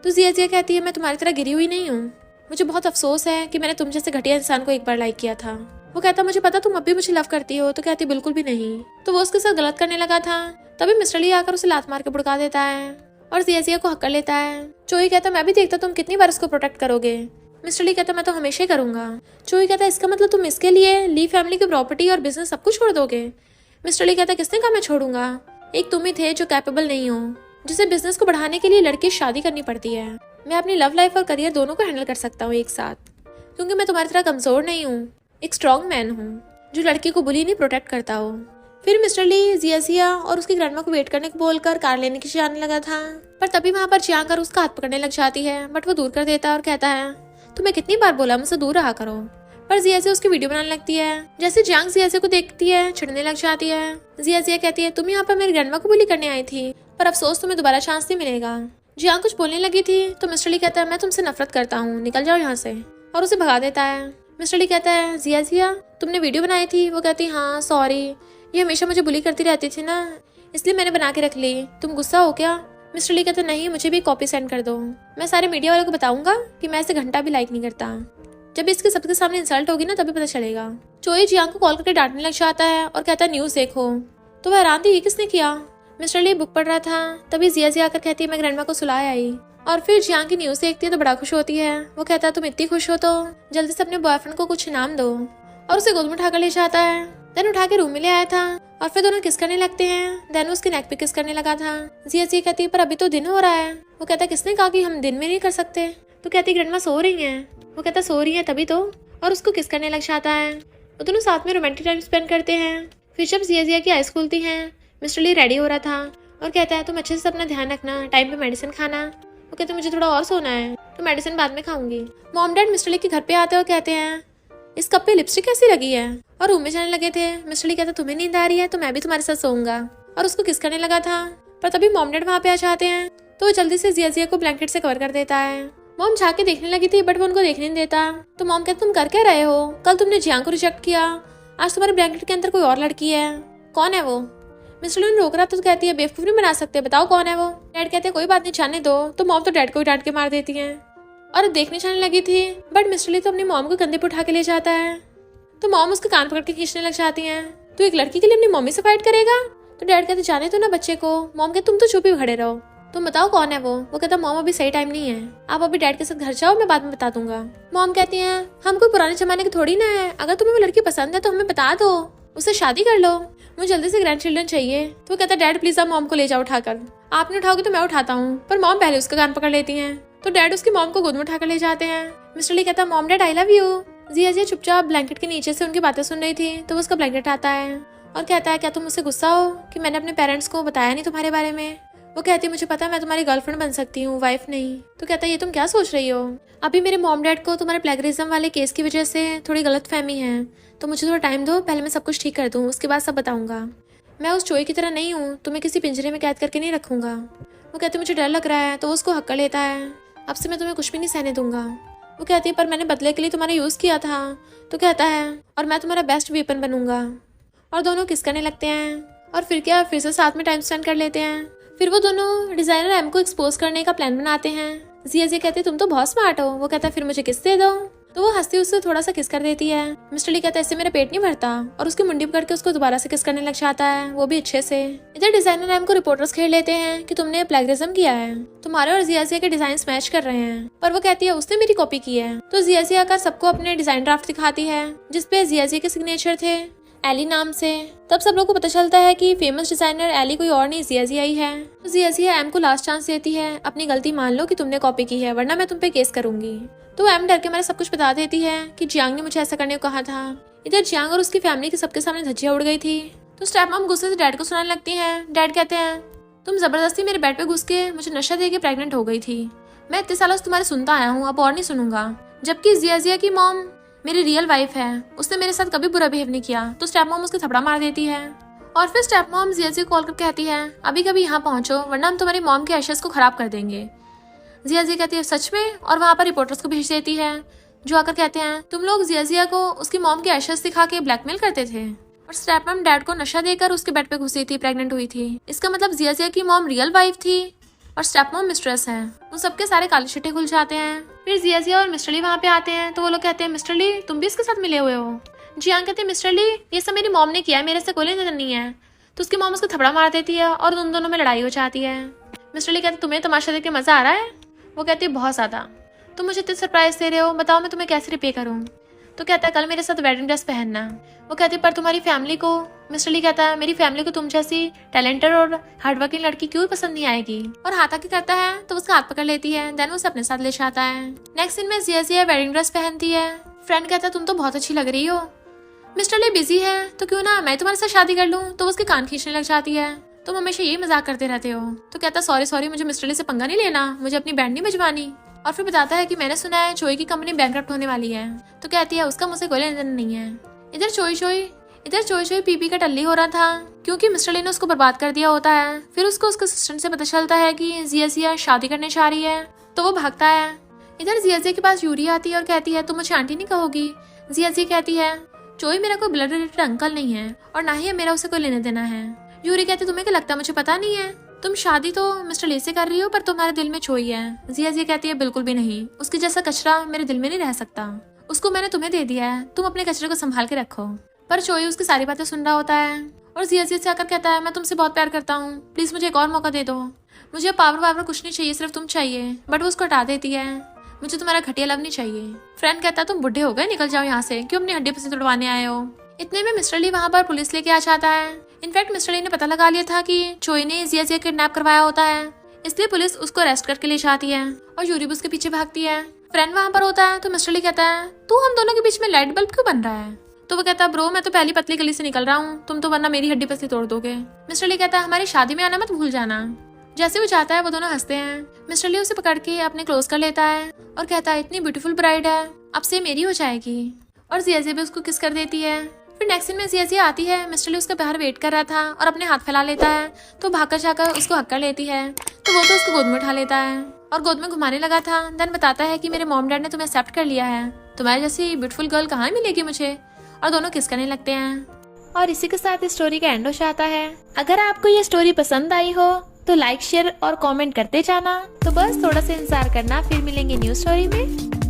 तो जिया कहती है, मैं तुम्हारी तरह गिरी हुई नहीं हूँ, मुझे बहुत अफसोस है कि मैंने तुम जैसे घटिया इंसान को एक बार लाइक किया था। वो कहता, मुझे पता तुम अब भी मुझे लव करती हो। तो कहती, बिल्कुल भी नहीं। तो वो उसके साथ गलत करने लगा था, तभी मिस्टर ली आकर उसे लात मार के भुड़का देता है और जिया को हक कर लेता है। चोई कहता, मैं भी देखता तुम कितनी बार उसको प्रोटेक्ट करोगे। मिस्टर ली कहता, मैं तो हमेशा ही करूंगा। चोई कहता, इसका मतलब तुम इसके लिए ली फैमिली की प्रॉपर्टी और बिजनेस सब कुछ छोड़ दोगे। मिस्टर ली कहता, किसने कहा मैं छोड़ूंगा, एक तुम ही थे जो कैपेबल नहीं हो, जिसे बिजनेस को बढ़ाने के लिए लड़की शादी करनी पड़ती है। मैं अपनी लव लाइफ और करियर दोनों को हैंडल कर सकता हूँ एक साथ, क्योंकि मैं तुम्हारी तरह कमजोर नहीं हूँ, एक स्ट्रॉन्ग मैन हूँ जो लड़की को बुली नहीं प्रोटेक्ट करता हो। फिर मिस्टर ली जिया और उसकी ग्रैंडमा को वेट करने को बोलकर कार लेने की जाने लगा था, पर तभी वहाँ पर जियांग कर उसका हाथ पकड़ने लग जाती है, बट वो दूर कर देता है और कहता है, तुम्हें कितनी बार बोला मुझसे दूर रहा करो। पर जिया उसकी वीडियो बनाने लगती है। जैसे जियांग जिया को देखती है, छिड़ने लग जाती है। जिया कहती है, तुम यहाँ पर मेरी ग्रैंडमा को बुली करने आई थी, पर अफसोस तुम्हें दोबारा चांस नहीं मिलेगा। जियांग कुछ बोलने लगी थी तो मिस्टर ली कहता है, मैं तुमसे नफरत करता हूँ, निकल जाओ यहाँ से, और उसे भगा देता है। मिस्टर ली कहता है, जिया तुमने वीडियो बनाई थी? वो कहती, हाँ सॉरी, ये हमेशा मुझे बुली करती रहती थी ना, इसलिए मैंने बना के रख ली, तुम गुस्सा हो क्या? मिस्टर ली कहता, नहीं, मुझे भी कॉपी सेंड कर दो, मैं सारे मीडिया वालों को बताऊंगा कि मैं इसे घंटा भी लाइक नहीं करता, जब इसके सबके सामने इंसल्ट होगी ना तभी पता चलेगा। चोई जियांग को कॉल करके डांटने लग जाता है और कहता है, न्यूज़ देखो। तो वह हैरान थी, ये किसने किया? मिस्टर ली बुक पढ़ रहा था, तभी जिया आकर कहती है, मैं ग्रैंडमा को सुलाए आई। और फिर जियांग की न्यूज़ देखती है तो बड़ा खुश होती है। वो कहता है, तुम इतनी खुश हो तो जल्दी से अपने बॉयफ्रेंड को कुछ इनाम दो, और उसे गोद में उठाकर ले जाता है। देन उठा के रूम में ले आया था और फिर दोनों किस करने लगते हैं। देन उसके नेक पे किस करने लगा था। जिया कहती है, पर अभी तो दिन हो रहा है। वो कहता है, किसने कहा कि हम दिन में नहीं कर सकते? तो कहती है, ग्रैंडमा सो रही है। वो कहता, सो रही है तभी तो, और उसको किस करने लग जाता है। वो दोनों साथ में रोमांटिक टाइम स्पेंड करते हैं। फिर जब जिया की आइस खुलती हैं, मिस्टर ली रेडी हो रहा था और कहता है, तुम अच्छे से अपना ध्यान रखना, टाइम पे मेडिसिन खाना। वो कहते, मुझे थोड़ा और सोना है, तो मेडिसिन बाद में खाऊंगी। मॉम डैड मिस्टर ली के घर पे आते हैं और कहते हैं, इस कप पे लिपस्टिक कैसी लगी है, और रूम में जाने लगे थे। मिस्टर ली कहता, तुम्हें नींद आ रही है तो मैं भी तुम्हारे साथ सोऊंगा, और उसको किस करने लगा था। पर तभी मॉम डैड वहाँ पे आ जाते हैं तो वो जल्दी से जिया को ब्लैंकेट से कवर कर देता है। मॉम झाँक के देखने लगी थी बट वो उनको देखने नहीं देता। तो मॉम कहते, तुम कर क्या रहे हो? कल तुमने जियांग को रिजेक्ट किया, आज तुम्हारे ब्लैंकेट के अंदर कोई और लड़की है, कौन है वो? मिस्टर ली रोक रहा था तो कहती है, बेवकूफ नहीं बना सकते, बताओ कौन है वो? डैड कहते हैं, कोई बात नहीं, जाने दो। तो मॉम तो डैड को ही डांट के मार देती है और देखने जाने लगी थी, बट मिस्टर ली तो अपनी मॉम को कंधे पे उठा के ले जाता है। तो मॉम उसके कान पकड़ के खींचने लग जाती है। तो एक लड़की के लिए अपनी मम्मी से फाइट करेगा? तो डैड कहते, जाने दो ना बच्चे को। मॉम कहते, तुम तो चुप ही खड़े रहो, तुम बताओ कौन है वो? वो कहता, मॉम अभी सही टाइम नहीं है, आप अभी डैड के साथ घर जाओ, मैं बाद में बता दूंगा। मॉम कहती है, हम कोई पुराने जमाने के थोड़ी ना है, अगर तुम्हें वो लड़की पसंद है तो हमें बता दो, उससे शादी कर लो, मुझे जल्दी से ग्रैंड चिल्ड्रन चाहिए। तो वो कहता, डैड प्लीज आप मॉम को ले जाओ उठाकर। आपने उठाओगे तो मैं उठाता हूँ, पर मॉम पहले उसका कान पकड़ लेती है। तो डैड उसकी मॉम को गोद में उठाकर ले जाते हैं। मिस्टर ली कहता, mom dad I love you. Jiya चुपचाप ब्लैंकेट के नीचे से उनकी बातें सुन रही थी। तो वो उसका ब्लैंकेट आता है और कहता है, क्या तुम मुझसे गुस्सा हो कि मैंने अपने पेरेंट्स को बताया नहीं तुम्हारे बारे में? वो कहती है, मुझे पता है मैं तुम्हारी गर्लफ्रेंड बन सकती हूँ, वाइफ नहीं। तो कहता है, ये तुम क्या सोच रही हो? अभी मेरे मॉम डैड को तुम्हारे प्लेगरिज्म वाले केस की वजह से थोड़ी गलत फहमी है, तो मुझे थोड़ा टाइम दो, पहले मैं सब कुछ ठीक कर दूँ, उसके बाद सब बताऊंगा। मैं उस चोई की तरह नहीं हूँ, तुम्हें किसी पिंजरे में कैद करके नहीं रखूंगा। वो कहती, मुझे डर लग रहा है। तो वो उसको हक्का लेता है, अब से मैं तुम्हें कुछ भी नहीं सहने दूंगा। वो कहती है, पर मैंने बदले के लिए तुम्हारा यूज किया था। तो कहता है, और मैं तुम्हारा बेस्ट वेपन बनूंगा। और दोनों किस करने लगते हैं और फिर क्या, फिर से साथ में टाइम स्पेंड कर लेते हैं। फिर वो दोनों डिजाइनर एम को एक्सपोज करने का प्लान बनाते हैं। जिया कहते, तुम तो बहुत स्मार्ट हो। वो कहता है, फिर मुझे किस दे दो। तो वो हंसती उससे थोड़ा सा किस कर देती है। मिस्टर ली कहता है इससे मेरा पेट नहीं भरता और उसकी मुंडी पकड़ के उसको दोबारा से किस करने लग जाता है, वो भी अच्छे से। इधर डिजाइनर एम को रिपोर्टर्स घेर लेते हैं कि तुमने प्लेगरिज्म किया है, तुम्हारे और जिया के डिजाइन मैच कर रहे हैं। पर वो कहती है उसने मेरी कॉपी की है। तो जिया आकर सबको अपने डिजाइन ड्राफ्ट दिखाती है जिसपे जिया के सिग्नेचर थे एली नाम से। तब सब लोगों को पता चलता है कि फेमस डिजाइनर एली कोई और नहीं जिया ही है। तो जिया एम को लास्ट चांस देती है, अपनी गलती मान लो कि तुमने कॉपी की है वरना मैं तुम पे केस करूंगी। तो एम डर के मेरे सब कुछ बता देती है कि जियांग ने मुझे ऐसा करने को कहा था। इधर जियांग और उसकी फैमिली के सबके सामने धज्जियां उड़ गई थी। तो स्टेप मॉम गुस्से से डैड को सुनाने लगती हैं। डैड कहते हैं तुम जबरदस्ती मेरे बेड पे घुस के मुझे नशा दे के प्रेग्नेंट हो गई थी। मैं इतने सालों से तुम्हारे सुनता आया हूँ, अब और नहीं सुनूंगा। जबकि जिया की मॉम मेरी रियल वाइफ है, उसने मेरे साथ कभी बुरा बिहेव नहीं किया। तो स्टेप मॉम उसके थपड़ा मार देती है और फिर स्टेप मॉम जिया को कॉल कर कहती है अभी कभी यहाँ पहुंचो वरना हम तुम्हारी मॉम के एशेस को खराब कर देंगे। जिया कहती है सच में, और वहाँ पर रिपोर्टर्स को भेज देती है जो आकर कहते हैं तुम लोग जिया को उसकी मॉम के एशेस दिखा के ब्लैकमेल करते थे और स्टेप मॉम डैड को नशा देकर उसके बेड पे घुसी थी, प्रेग्नेंट हुई थी। इसका मतलब जिया की मॉम रियल वाइफ थी और स्टेप मॉम मिस्ट्रेस है। उन सबके सारे काले चिट्टे खुल जाते हैं। फिर जिया और मिस्टर ली वहाँ पे आते हैं। तो वो लोग कहते हैं मिस्टर ली तुम भी इसके साथ मिले हुए हो। जियांग कहते हैं मिस्टर ली ये सब मेरी मॉम ने किया है, मेरे से कोई लेना नहीं है। तो उसकी मॉम उसको थपड़ा मार देती है और उन दोनों में लड़ाई हो जाती है। मिस्टर ली कहते तुम्हें तमाशा देख के मजा आ रहा है। वो कहती है बहुत ज्यादा, तुम मुझे इतने सरप्राइज दे रहे हो, बताओ मैं तुम्हें कैसे रिपे करूँ। तो कहता है कल मेरे साथ वेडिंग ड्रेस पहनना। वो कहती है पर तुम्हारी फैमिली को। मिस्टर ली कहता है मेरी फैमिली को तुम जैसी टैलेंटेड और हार्डवर्किंग लड़की क्यों पसंद नहीं आएगी। और हाथ आके करता है तो उसका हाथ पकड़ लेती है, देन वो उसे अपने साथ ले जाता है। नेक्स्ट दिन में जिया वेडिंग ड्रेस पहनती है। फ्रेंड कहता है तुम तो बहुत अच्छी लग रही हो। मिस्टर ली बिजी है तो क्यों ना मैं तुम्हारे साथ शादी कर लूँ। तो उसके कान खींचने लग जाती है, तुम हमेशा यही मजाक करते रहते हो। तो कहता सॉरी मुझे मिस्टर ली से पंगा नहीं लेना, मुझे अपनी बैंड नहीं भिजवानी। और फिर बताता है कि मैंने सुना है चोई की कंपनी बैंकरप्ट होने वाली है। तो कहती है उसका मुझसे कोई लेना देना नहीं है। इधर चोई पीपी का टल्ली हो रहा था क्योंकि मिस्टर ली ने उसको बर्बाद कर दिया होता है। फिर उसको उसके असिस्टेंट से पता चलता है कि जिया शादी करने चाह रही है, तो वो भागता है। इधर जिया के पास यूरी आती है और कहती है तुम मुझे आंटी नहीं कहोगी। जिया कहती है चोई मेरा कोई ब्लड रिलेटेड अंकल नहीं है और ना ही मेरा उसे कोई लेने देना है। यूरी कहती तुम्हें क्या लगता है मुझे पता नहीं है, तुम शादी तो मिस्टर ली से कर रही हो पर तुम्हारे दिल में चोई है। जिया कहती है बिल्कुल भी नहीं, उसकी जैसा कचरा मेरे दिल में नहीं रह सकता, उसको मैंने तुम्हें दे दिया है, तुम अपने कचरे को संभाल के रखो। पर चोई उसकी सारी बातें सुन रहा होता है और जिया से आकर कहता है मैं तुमसे बहुत प्यार करता हूँ, प्लीज मुझे एक और मौका दे दो, मुझे पावर कुछ नहीं चाहिए, सिर्फ तुम चाहिए। बट वो उसको हटा देती है, मुझे तुम्हारा घटिया लव नहीं चाहिए। फ्रेंड कहता है तुम बुढ़े हो गए, निकल जाओ यहाँ से, क्यों अपनी हड्डी पसंद तोड़वाने आए हो। इतने में मिस्टर ली वहाँ पर पुलिस लेके आ जाता है। इनफैक्ट मिस्टर ली ने पता लगा लिया था कि चोई ने जिया किडनैप करवाया होता है, इसलिए पुलिस उसको अरेस्ट करके ले जाती है और यूरी भी उसके पीछे भागती है। फ्रेंड वहाँ पर होता है तो मिस्टर ली कहता है तू हम दोनों के बीच में लाइट बल्ब क्यों बन रहा है। तो वो कहता है ब्रो मैं तो पहली पतली गली से निकल रहा हूँ, तुम तो वरना मेरी हड्डी पसली तोड़ दोगे। मिस्टर ली कहता है हमारी शादी में आना मत भूल जाना। जैसे वो जाता है वो दोनों हंसते हैं। मिस्टर ली उसे पकड़ के अपने क्लोज कर लेता है और कहता है इतनी ब्यूटीफुल ब्राइड है, अब से मेरी हो जाएगी। और जिया भी उसको किस कर देती है। फिर नेक्स्ट सीन में जिया आती है, मिस्टर ली उसका बाहर वेट कर रहा था और अपने हाथ फैला लेता है, तो भागकर जाकर उसको हक कर लेती है। तो वो तो उसको गोद में उठा लेता है और गोद में घुमाने लगा था। देन बताता है कि मेरे मॉम डैड ने तुम्हें एक्सेप्ट कर लिया है, तुम्हारे जैसी ब्यूटीफुल गर्ल कहाँ मिलेगी मुझे। और दोनों किस करने लगते हैं और इसी के साथ स्टोरी का एंड हो जाता है। अगर आपको ये स्टोरी पसंद आई हो तो लाइक शेयर और कमेंट करते जाना। तो बस थोड़ा सा इंतजार करना, फिर मिलेंगे न्यू स्टोरी में।